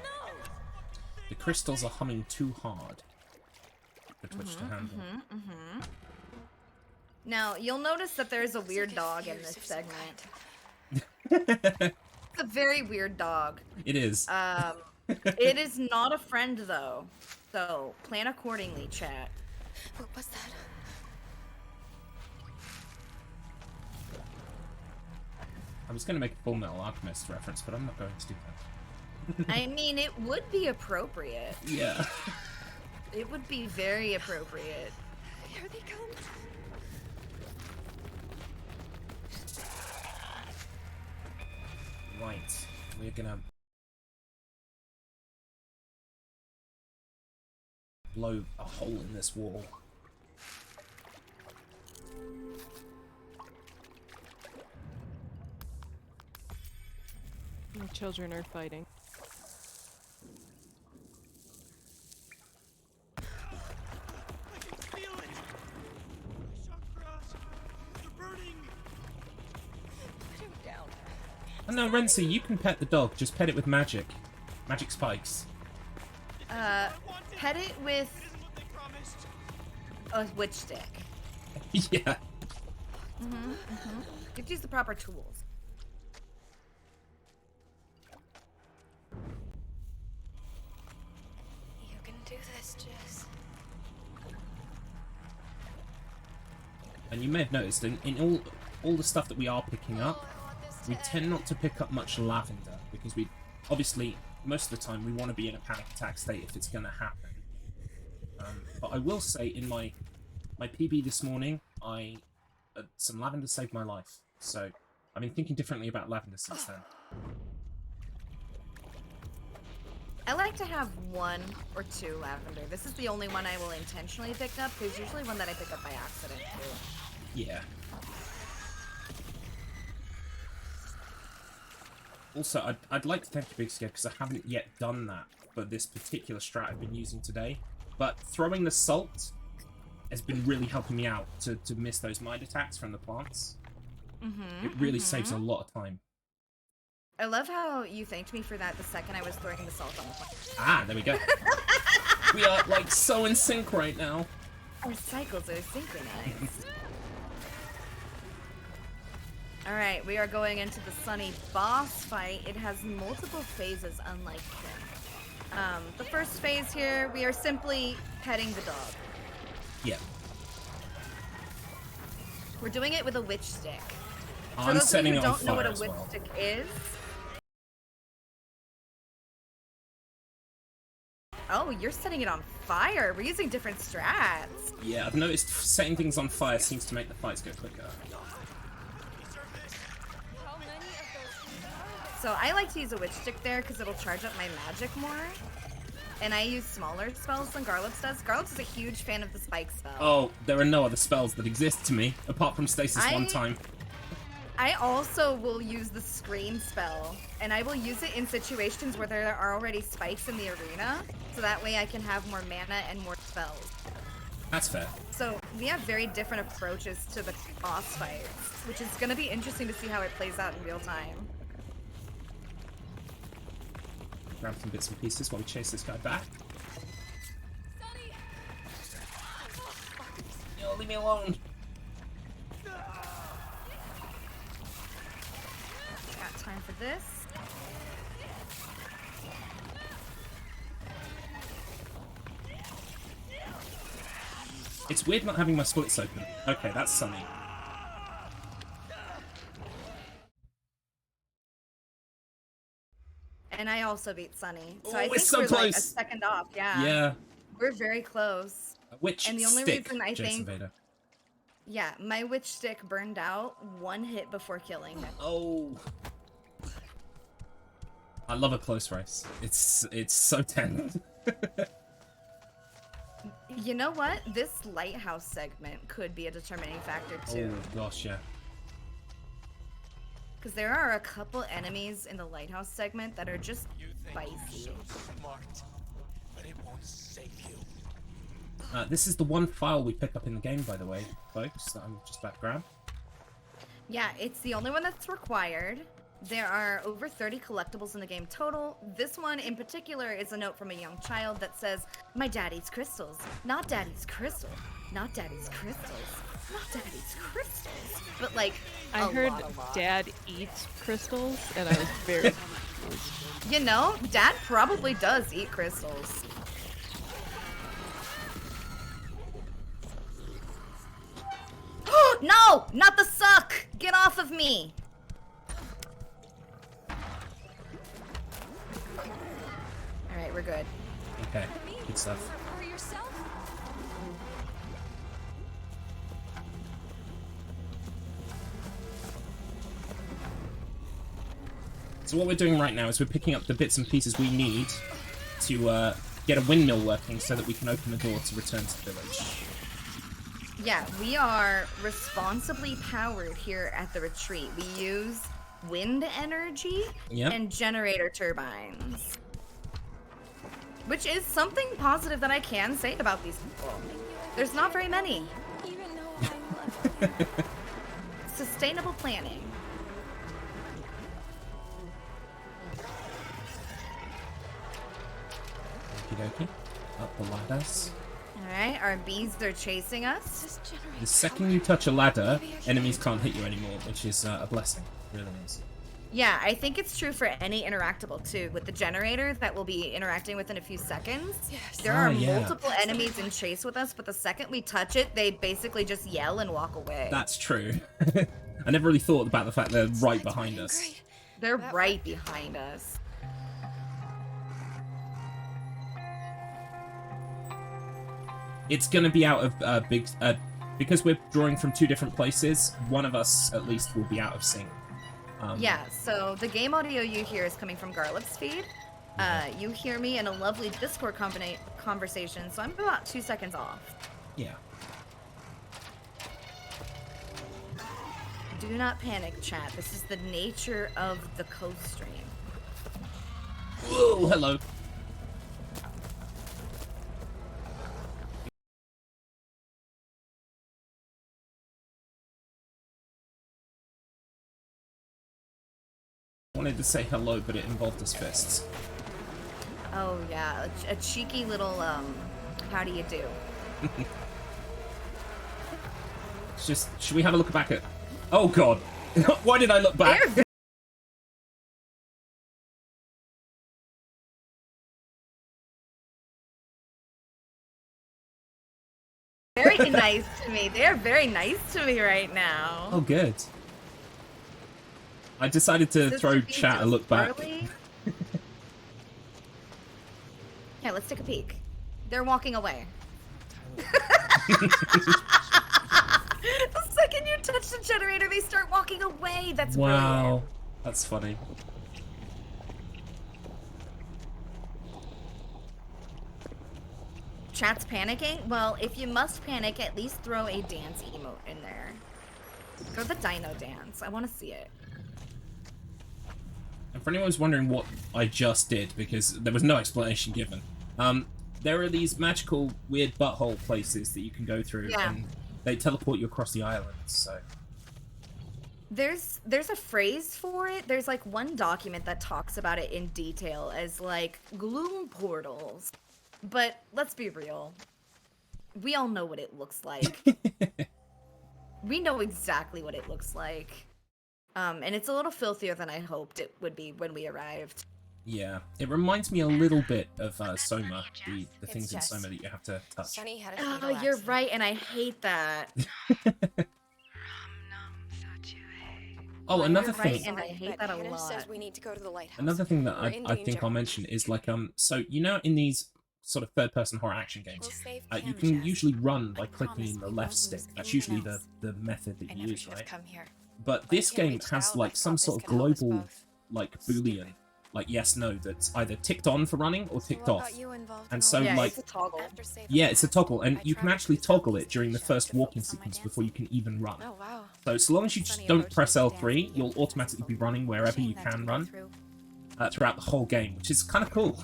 No! The crystals are humming too hard for Twitch to handle. Now, you'll notice that there's a weird dog in this segment. It's a very weird dog. It is. It is not a friend, though. So, plan accordingly, chat. What was that? I was gonna make a Full Metal Alchemist reference, but I'm not going to do that. I mean, it would be appropriate. Yeah. It would be very appropriate. Here they come. Right. We're gonna blow a hole in this wall. The children are fighting. I can feel it. Chakras, they're burning. Put him down. Oh no, Renzi, you can pet the dog. Just pet it with magic. Magic spikes. Pet it with a witch stick. Yeah. You have to use the proper tools. You can do this, Jess. And you may have noticed in all the stuff that we are picking up, we tend not to pick up much lavender because we obviously most of the time we want to be in a panic attack state if it's going to happen. But I will say in my PB this morning, some lavender saved my life. So I've been thinking differently about lavender since then. I like to have 1 or 2 lavender. This is the only one I will intentionally pick up. There's usually one that I pick up by accident, too. Yeah. Also, I'd like to thank you, Big Scare, because I haven't yet done that for this particular strat I've been using today. But throwing the salt has been really helping me out to miss those mind attacks from the plants. It really saves a lot of time. I love how you thanked me for that the second I was throwing the salt on the plant. Ah, there we go. We are, like, so in sync right now. Our cycles are synchronized. Alright, we are going into the Sunny boss fight. It has multiple phases, unlike him. The first phase here, we are simply petting the dog. Yeah. We're doing it with a witch stick. For I'm those of you setting who it on don't know what fire a as witch well. stick is... Oh, you're setting it on fire. We're using different strats. Yeah, I've noticed setting things on fire seems to make the fights go quicker. So I like to use a witch stick there because it'll charge up my magic more. And I use smaller spells than Garlips does. Garlips is a huge fan of the spike spell. Oh, there are no other spells that exist to me, apart from stasis one time. I also will use the screen spell, and I will use it in situations where there are already spikes in the arena, so that way I can have more mana and more spells. That's fair. So we have very different approaches to the boss fights, which is going to be interesting to see how it plays out in real time. Grab some bits and pieces while we chase this guy back. Yo, leave me alone. Got time for this. It's weird not having my splits open. Okay, that's Sunny. And I also beat Sunny. So Oh, I think it's so we're like a close. second off, yeah. Yeah. We're very close. A witch And the only stick, reason I Jason think Vader. yeah, my witch stick burned out one hit before killing him. Oh. I love a close race. It's so tense. You know what? This lighthouse segment could be a determining factor too. Oh gosh, yeah. Because there are a couple enemies in the lighthouse segment that are just spicy. So smart, but it won't save you. This is the one file we pick up in the game, by the way, folks, that I'm just about to grab. Yeah, it's the only one that's required. There are over 30 collectibles in the game total. This one in particular is a note from a young child that says, "My daddy's crystals, not daddy's crystal, not daddy's crystals, not daddy's crystals." But like, I heard Dad eats crystals, and I was very confused. You know, Dad probably does eat crystals. No! Not the suck! Get off of me! Alright, we're good. Okay, good stuff. So what we're doing right now is we're picking up the bits and pieces we need to get a windmill working so that we can open the door to return to the village. Yeah, we are responsibly powered here at the retreat. We use wind energy and generator turbines. Which is something positive that I can say about these people. There's not very many. Sustainable planning. Okie dokie. Up the ladders. Alright, our bees are chasing us. The second you touch a ladder, enemies can't hit you anymore, which is a blessing. It really is. Yeah, I think it's true for any interactable too. With the generator that we'll be interacting with in a few seconds, there are multiple enemies in chase with us, but the second we touch it, they basically just yell and walk away. That's true. I never really thought about the fact they're right behind us. They're right behind us. It's gonna be out of because we're drawing from two different places, one of us at least will be out of sync. Yeah, so the game audio you hear is coming from Garlip's feed. You hear me in a lovely Discord conversation, so I'm about 2 seconds off. Yeah. Do not panic, chat. This is the nature of the co-stream. Whoa, hello. I wanted to say hello, but it involved his fists. Oh yeah, a cheeky little how do you do? It's just, should we have a look back at... Oh god! Why did I look back? Very nice to me. They are very nice to me right now. Oh good. I decided to throw chat a look back. Yeah, let's take a peek. They're walking away. The second you touch the generator, they start walking away. That's Wow, brilliant. that's funny. Chat's panicking? Well, if you must panic, at least throw a dance emote in there. Throw the dino dance. I want to see it. And for anyone who's wondering what I just did, because there was no explanation given, there are these magical, weird butthole places that you can go through, and they teleport you across the island, so... There's a phrase for it. There's like one document that talks about it in detail as like gloom portals. But let's be real. We all know what it looks like. We know exactly what it looks like. And it's a little filthier than I hoped it would be when we arrived. Yeah, it reminds me a little bit of Soma, the things in Soma that you have to touch. Sunny had a Oh, fatal you're accident. right, and I hate that. Oh, another You're right, thing. and I hate that a Hannah lot. says we need to go to the lighthouse. Another thing that We're in I think danger. I'll mention is like so you know in these sort of third-person horror action games, you can usually run by clicking in the left stick. That's usually the method that you use, right? But this game has like some sort of global like boolean, like yes no, that's either ticked on for running or ticked off. And so like it's a toggle. yeah, it's a toggle, and you can actually toggle it during the first walking sequence before you can even run. Oh wow. So long as you just don't press L3, you'll automatically be running wherever you can run throughout the whole game, which is kind of cool.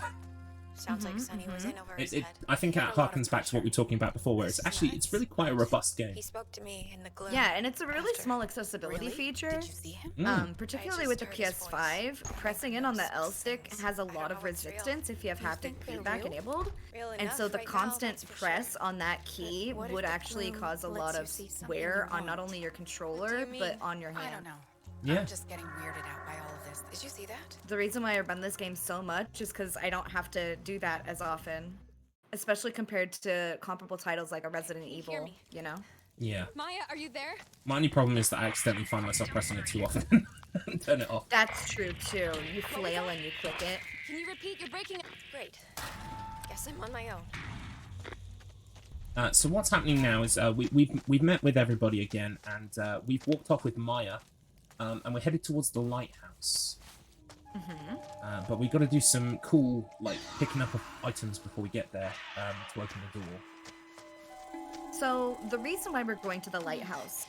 Sounds like Sunny was in over his head. I think it harkens back to what we were talking about before, where it's really quite a robust game. He spoke to me in the gloom. Yeah, and it's a really small accessibility feature. Particularly with the PS5, pressing in on the L stick has a lot of resistance if you have haptic feedback enabled. And so the constant press on that key would actually cause a lot of wear on not only your controller, but on your hand. I don't know. Yeah. I'm just getting weirded out by all of this. Did you see that? The reason why I run this game so much is because I don't have to do that as often. Especially compared to comparable titles like a Resident Evil, you know? Yeah. Maya, are you there? My only problem is that I accidentally find myself pressing it too often and turn it off. That's true too. You flail and you click it. Can you repeat? You're breaking up. Great. Guess I'm on my own. So what's happening now is we've met with everybody again, and we've walked off with Maya, and we're headed towards the lighthouse. But we've got to do some cool, like, picking up of items before we get there to open the door. So, the reason why we're going to the lighthouse,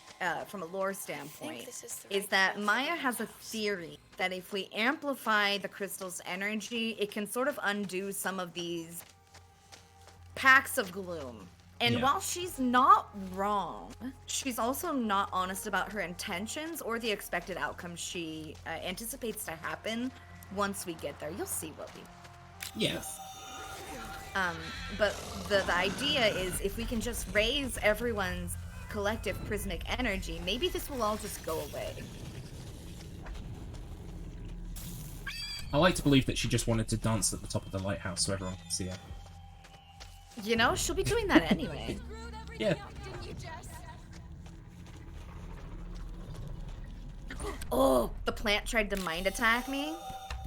from a lore standpoint, is that Maya has a theory that if we amplify the crystal's energy, it can sort of undo some of these packs of gloom. And while she's not wrong, she's also not honest about her intentions or the expected outcome she anticipates to happen once we get there. You'll see what we... Yes. But the idea is if we can just raise everyone's collective prismic energy, maybe this will all just go away. I like to believe that she just wanted to dance at the top of the lighthouse so everyone could see her. You know, she'll be doing that anyway. Yeah. Oh, the plant tried to mind attack me.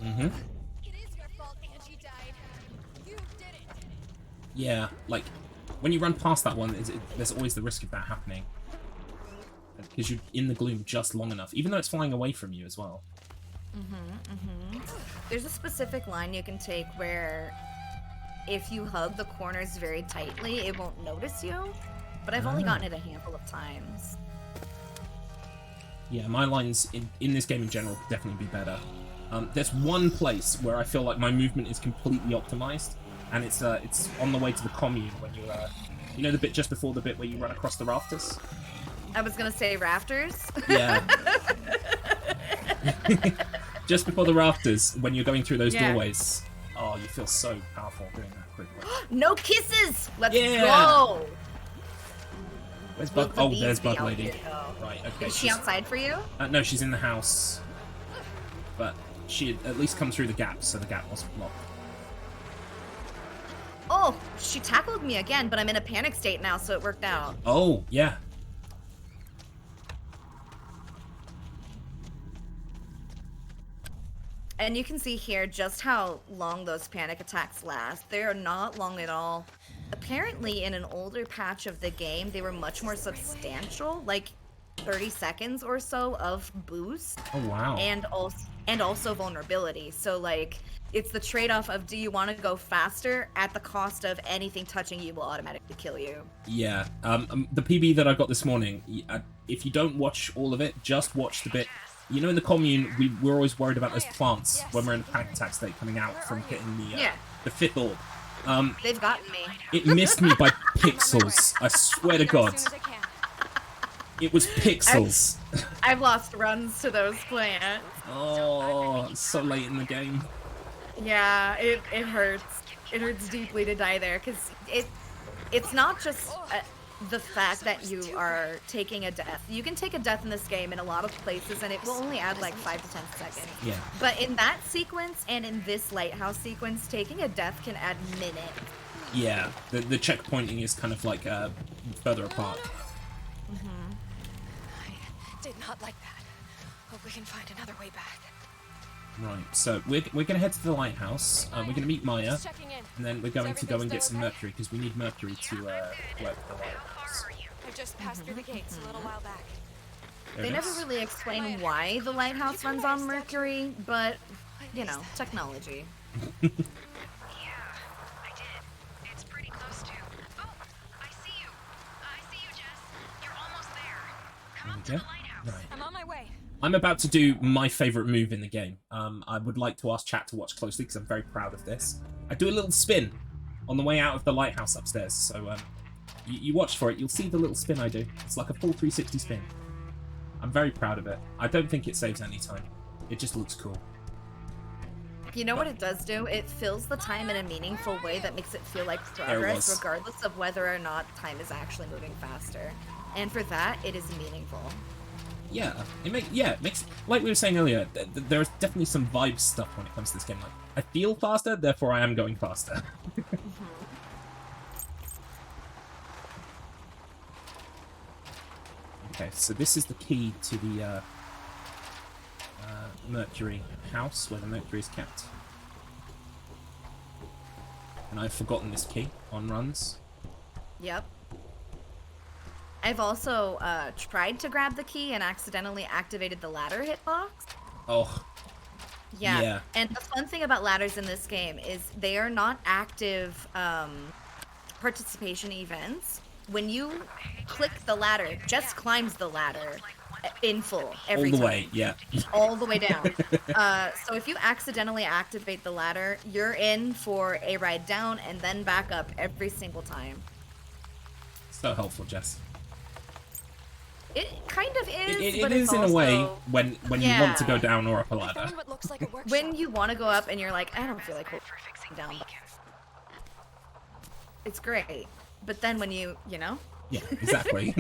Mm-hmm. Yeah, like, when you run past that one, there's always the risk of that happening. Because you're in the gloom just long enough, even though it's flying away from you as well. There's a specific line you can take where if you hug the corners very tightly, it won't notice you. But I've only gotten it a handful of times. Yeah, my lines in this game in general could definitely be better. There's one place where I feel like my movement is completely optimized, and it's on the way to the commune when you know the bit just before the bit where you run across the rafters? I was gonna say rafters. Yeah. Just before the rafters, when you're going through those doorways. Oh, you feel so powerful doing that quickly. No kisses! Let's Yeah. go! Where's Bug? Oh, there's Bug Lady. Right, okay. Is she outside for you? No, she's in the house. But she at least come through the gap, so the gap wasn't blocked. Oh, she tackled me again, but I'm in a panic state now, so it worked out. Oh, yeah. And you can see here just how long those panic attacks last. They are not long at all. Apparently, in an older patch of the game, they were much more substantial, like 30 seconds or so of boost. Oh, wow. And also vulnerability. So, like, it's the trade-off of do you want to go faster at the cost of anything touching you will automatically kill you. Yeah. The PB that I got this morning, if you don't watch all of it, just watch the bit. You know, in the commune, we're always worried about those plants when we're in a panic attack state coming out from hitting the fifth orb. They've gotten me. It missed me by pixels. I swear to God. It was pixels. I've lost runs to those plants. Oh, it's so late in the game. Yeah, it hurts. It hurts deeply to die there, because it's not just the fact that you are taking a death. You can take a death in this game in a lot of places, and it will only add like 5 to 10 seconds. Yeah. But in that sequence and in this lighthouse sequence, taking a death can add minutes. Yeah, the checkpointing is kind of like further apart. I did not like that. Hope we can find another way back. Right, so we're going to head to the lighthouse. We're going to meet Maya, and then we're going to go and get some mercury, because we need mercury to work the lighthouse. I just passed through the gates a little while back. They never really explain why the lighthouse runs on mercury, but, you know, technology. Yeah, I did. It's pretty close to. Oh, I see you. I see you, Jess. You're almost there. Come up to the lighthouse. Right. I'm on my way. I'm about to do my favorite move in the game. I would like to ask chat to watch closely, because I'm very proud of this. I do a little spin on the way out of the lighthouse upstairs, so you watch for it. You'll see the little spin I do. It's like a full 360 spin. I'm very proud of it. I don't think it saves any time. It just looks cool. You know what it does do? It fills the time in a meaningful way that makes it feel like progress, regardless of whether or not time is actually moving faster. And for that, it is meaningful. Yeah, it makes, like we were saying earlier, there's definitely some vibe stuff when it comes to this game. Like, I feel faster, therefore I am going faster. Okay, so this is the key to the Mercury house, where the Mercury is kept. And I've forgotten this key on runs. Yep. I've also tried to grab the key and accidentally activated the ladder hitbox. Oh. Yeah. And the fun thing about ladders in this game is they are not active participation events. When you click the ladder, Jess climbs the ladder in full every time. All the way, yeah. All the way down. So if you accidentally activate the ladder, you're in for a ride down and then back up every single time. So helpful, Jess. It kind of is. It but is it's in also, a way when you want to go down or up a ladder. When you want to go up and you're like, I don't feel like going down. It's great. But then when you know? Yeah, exactly.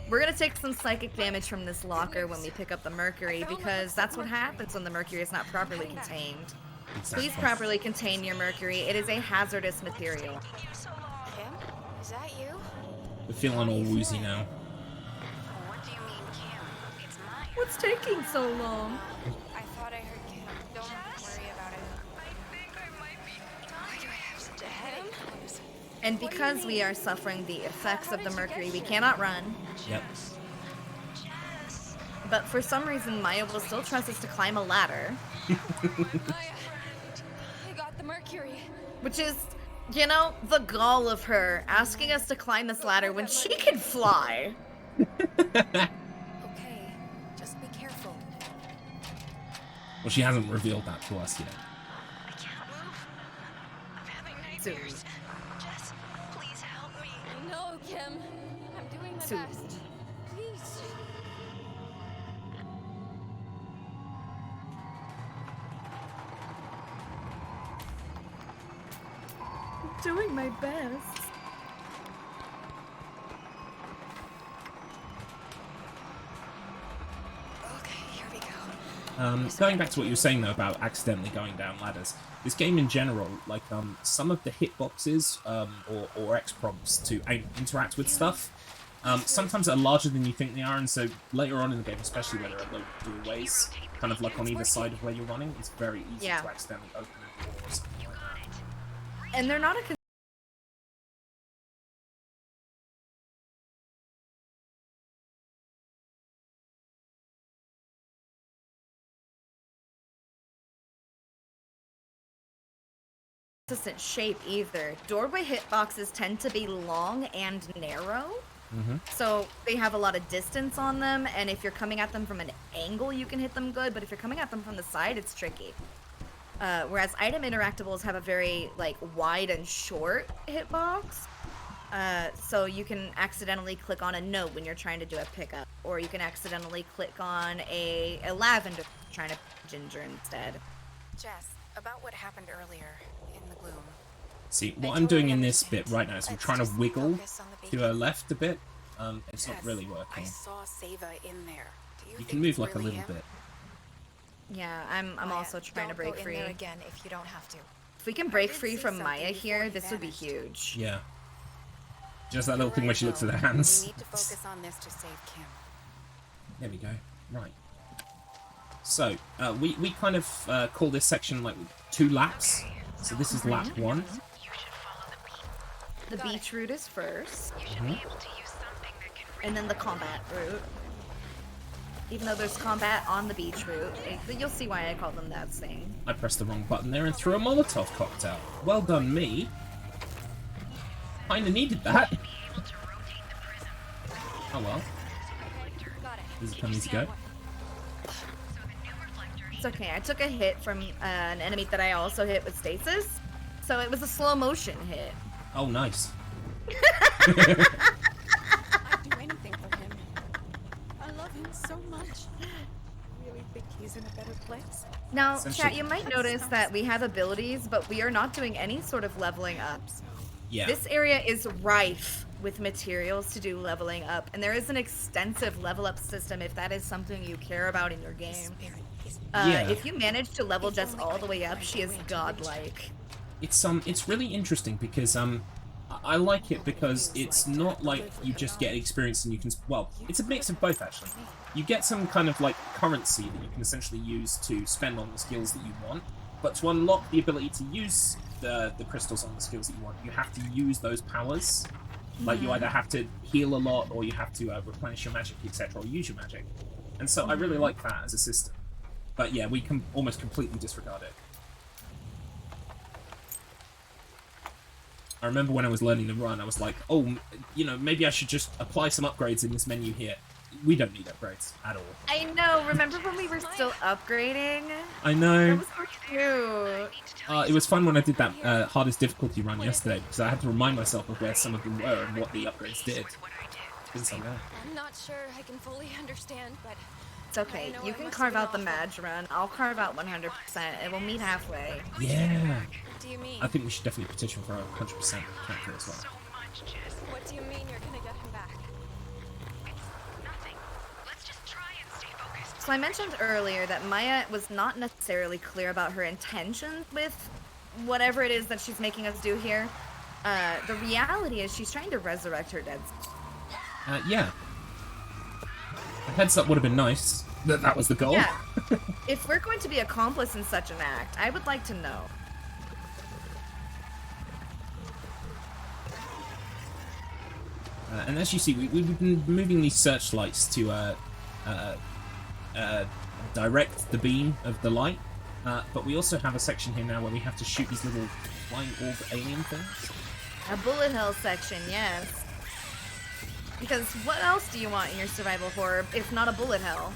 We're going to take some psychic damage from this locker when we pick up the mercury, because that's what happens when the mercury is not properly contained. Exactly. Please properly contain your mercury. It is a hazardous material. Kim? Is that you? We're feeling all woozy now. What do you mean, Kim? It's Maya. What's taking so long? I thought I heard Kim. Don't worry about it. I think I might be. Why do I have such a headache? And because we are suffering the effects of the mercury, we cannot run. Yep. But for some reason, Maya will still trust us to climb a ladder. I got the mercury. Which is, you know, the gall of her asking us to climb this ladder when she can fly. Okay, just be careful. Well, she hasn't revealed that to us yet. I can't move. I'm having Soon. nightmares. Jess, please help me. No, Kim. I'm doing my Soon. best. Please. Doing my best. Okay, here we go. Going back to what you were saying though about accidentally going down ladders, this game in general, like some of the hitboxes or X prompts to interact with stuff, sometimes are larger than you think they are, and so later on in the game, especially where there are low doorways, kind of like on either side of where you're running, it's very easy to accidentally open a door or something like that. And they're not a consistent shape either. Doorway hitboxes tend to be long and narrow. So they have a lot of distance on them, and if you're coming at them from an angle, you can hit them good, but if you're coming at them from the side, it's tricky. Whereas item interactables have a very like wide and short hitbox, so you can accidentally click on a note when you're trying to do a pickup, or you can accidentally click on a lavender trying to ginger instead. Jess, about what happened earlier in the gloom. See, what I'm doing in this bit right now is I'm trying to wiggle to her left a bit. It's not really working. I saw Seva in there. Do You can move like a little bit. Yeah, I'm also trying to break free. Don't go in there again if you don't have to. If we can break free from Maya here, this would be huge. Yeah. Just that little thing where she looks at her hands. We need to focus on this to save Kim. There we go. Right. So, we kind of call this section like 2 laps. So this is lap 1. The beach route is first. Mhm. And then the combat route. Even though there's combat on the beach route, you'll see why I call them that thing. I pressed the wrong button there and threw a Molotov cocktail. Well done, me. Kinda needed that. Oh well. This is kind of easy to go. It's okay, I took a hit from an enemy that I also hit with stasis, so it was a slow motion hit. Oh, nice. I'd do anything for him. I love him so much. Really think he's in a better place. Now, chat, you might notice that we have abilities, but we are not doing any sort of leveling ups. Yeah. This area is rife with materials to do leveling up, and there is an extensive level up system if that is something you care about in your game. If you manage to level Jess all the way up, she is godlike. It's really interesting because I like it because it's not like you just get experience and you can, well, it's a mix of both actually. You get some kind of like currency that you can essentially use to spend on the skills that you want, but to unlock the ability to use the crystals on the skills that you want, you have to use those powers. Like you either have to heal a lot or you have to replenish your magic, etc., or use your magic. And so I really like that as a system. But yeah, we can almost completely disregard it. I remember when I was learning the run, I was like, oh, you know, maybe I should just apply some upgrades in this menu here. We don't need upgrades at all. I know, remember when we were still upgrading? I know. That was so cute. It was fun when I did that hardest difficulty run yesterday, because I had to remind myself of where some of them were and what the upgrades did. Things like that. I'm not sure I can fully understand, but It's okay, you can carve out the Madge run. I'll carve out 100%, and we'll meet halfway. Yeah. What do you mean? I think we should definitely petition for a 100% character as well. What do you mean you're gonna get him back? So I mentioned earlier that Maya was not necessarily clear about her intentions with whatever it is that she's making us do here. The reality is she's trying to resurrect her dead. Yeah. A heads up would have been nice. That was the goal. Yeah. If we're going to be accomplice in such an act, I would like to know. And as you see, we've been moving these searchlights to direct the beam of the light, but we also have a section here now where we have to shoot these little flying orb alien things. A bullet hell section, yes. Because what else do you want in your survival horror if not a bullet hell?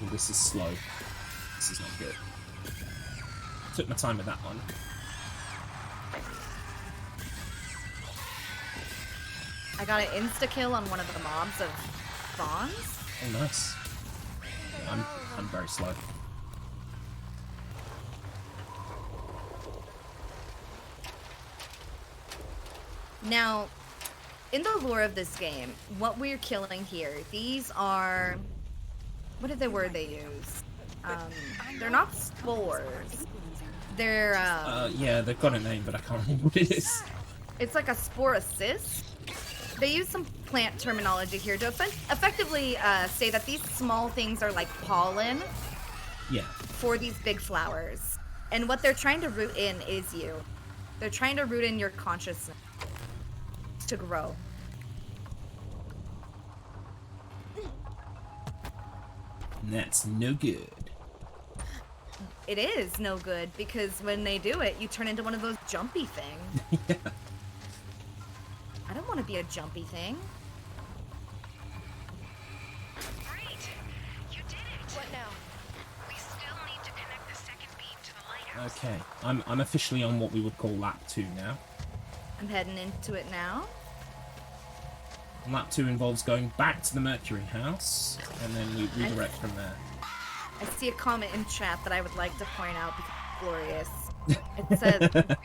Oh, this is slow. This is not good. Took my time with that one. I got an insta-kill on one of the mobs of Fawns. Oh, nice. Yeah, I'm very slow. Now, in the lore of this game, what we're killing here, these are... What is the word they use? They're not spores. They're, Yeah, they've got a name, but I can't remember what it is. It's like a sporocyst. They use some plant terminology here to effectively say that these small things are like pollen Yeah. for these big flowers. And what they're trying to root in is you. They're trying to root in your consciousness to grow. And that's no good. It is no good because when they do it, you turn into one of those jumpy things. Yeah. I don't want to be a jumpy thing. Great. You did it. What now? We still need to connect the second beam to the lighthouse. Okay, I'm officially on what we would call lap 2 now. I'm heading into it now. Lap 2 involves going back to the Mercury house, and then we redirect from there. I see a comment in chat that I would like to point out because it's glorious. It says,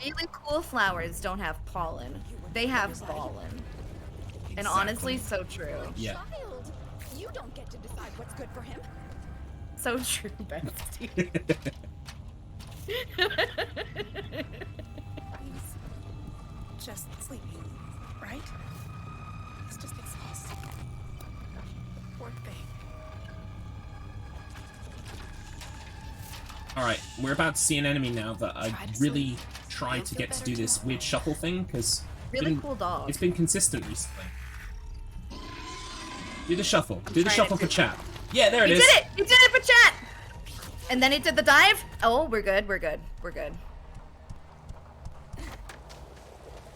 really cool flowers don't have pollen. They have pollen. And honestly, so true. Yeah. Child, you don't get to decide what's good for him. So true, bestie. He's just sleeping, right? He's just exhausted. Poor thing. Alright, we're about to see an enemy now that I really tried to get to do this weird shuffle thing, because Really cool dog. it's been consistent recently. Do the shuffle. Do the shuffle for chat. Yeah, there it is. You did it! You did it for chat! And then it did the dive. Oh, we're good, we're good, we're good.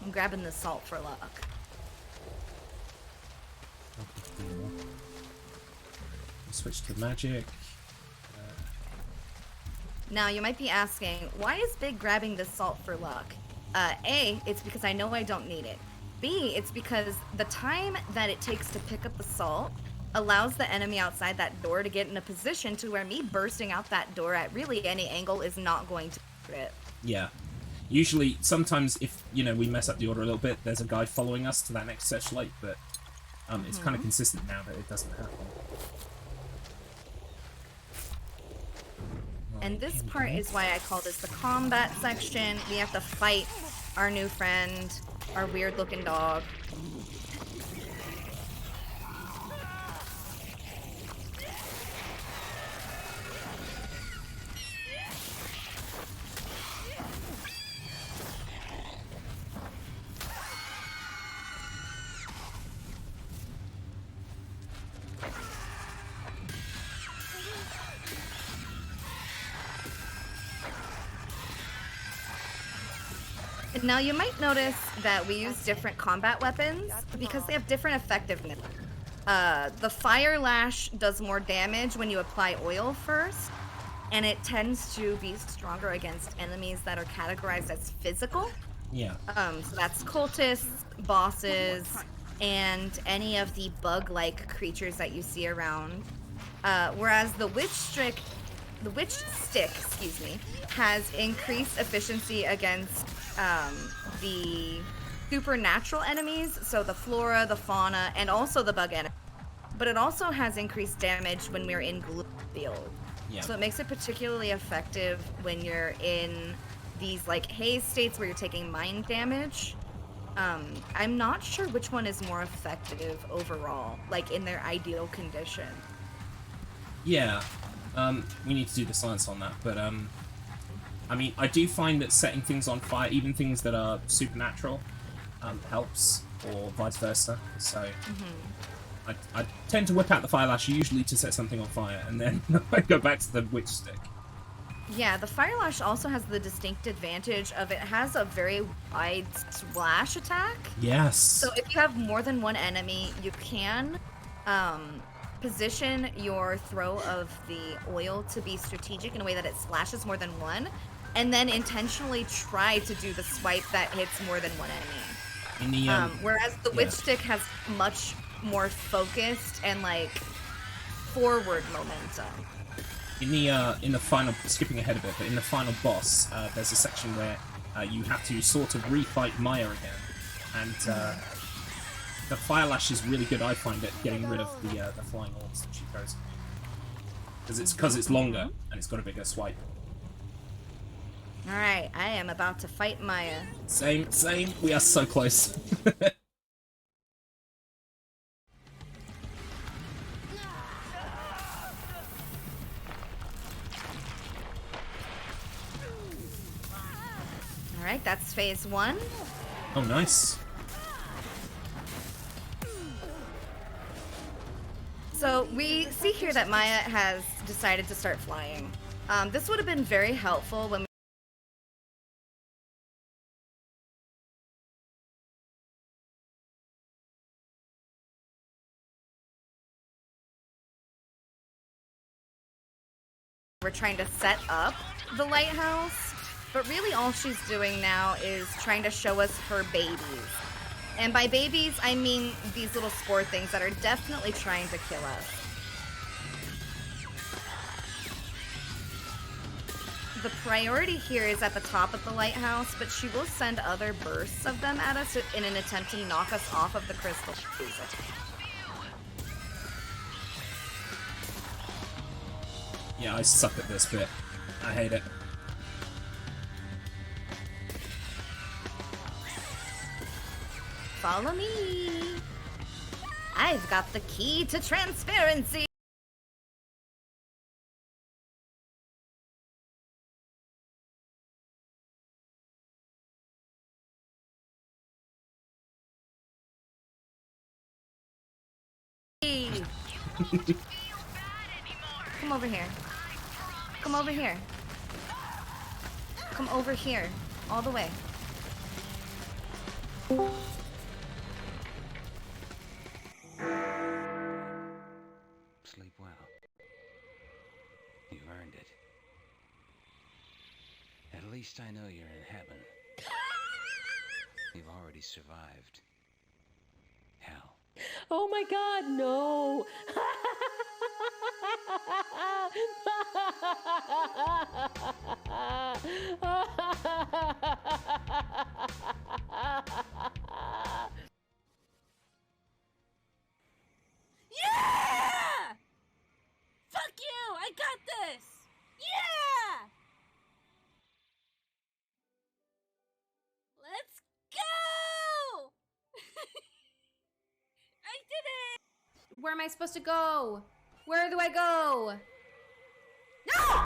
I'm grabbing the salt for luck. Switch to magic. Now, you might be asking, why is Big grabbing this salt for luck? A, it's because I know I don't need it. B, it's because the time that it takes to pick up the salt allows the enemy outside that door to get in a position to where me bursting out that door at really any angle is not going to crit. Yeah. Usually, sometimes if, you know, we mess up the order a little bit, there's a guy following us to that next searchlight, but it's kind of consistent now that it doesn't happen. And this part is why I call this the combat section. We have to fight our new friend, our weird looking dog. Now you might notice that we use different combat weapons because they have different effectiveness. The Fire Lash does more damage when you apply oil first, and it tends to be stronger against enemies that are categorized as physical. Yeah. So that's cultists, bosses, and any of the bug-like creatures that you see around. Whereas the Witch Stick, has increased efficiency against the supernatural enemies, so the flora, the fauna, and also the bug enemy. But it also has increased damage when we're in gloom field. Yeah. So it makes it particularly effective when you're in these like haze states where you're taking mind damage. I'm not sure which one is more effective overall, like in their ideal condition. Yeah. We need to do the science on that, but I mean, I do find that setting things on fire, even things that are supernatural, helps, or vice versa. So I tend to whip out the Fire Lash usually to set something on fire, and then I go back to the Witch Stick. Yeah, the Fire Lash also has the distinct advantage of it has a very wide splash attack. Yes. So if you have more than one enemy, you can position your throw of the oil to be strategic in a way that it splashes more than one, and then intentionally try to do the swipe that hits more than one enemy. In the, whereas the Witch Stick has much more focused and like forward momentum. In the final, skipping ahead a bit, but in the final boss, there's a section where you have to sort of refight Maya again, and the Fire Lash is really good. I find at getting rid of the flying orbs that she throws, because it's longer and it's got a bigger swipe. All right, I am about to fight Maya. Same. We are so close. Alright, that's phase 1. Oh, nice. So we see here that Maya has decided to start flying. This would have been very helpful when we're trying to set up the lighthouse. But really all she's doing now is trying to show us her babies. And by babies, I mean these little spore things that are definitely trying to kill us. The priority here is at the top of the lighthouse, but she will send other bursts of them at us in an attempt to knock us off of the crystal. Yeah, I suck at this bit. I hate it. Follow me. I've got the key to transparency. Come over here. Come over here. Come over here. All the way. Sleep well. You've earned it. At least I know you're in heaven. You've already survived hell. Oh my god, no! Yeah! Fuck you! I got this! Yeah! Let's go! I did it! Where am I supposed to go? Where do I go? No!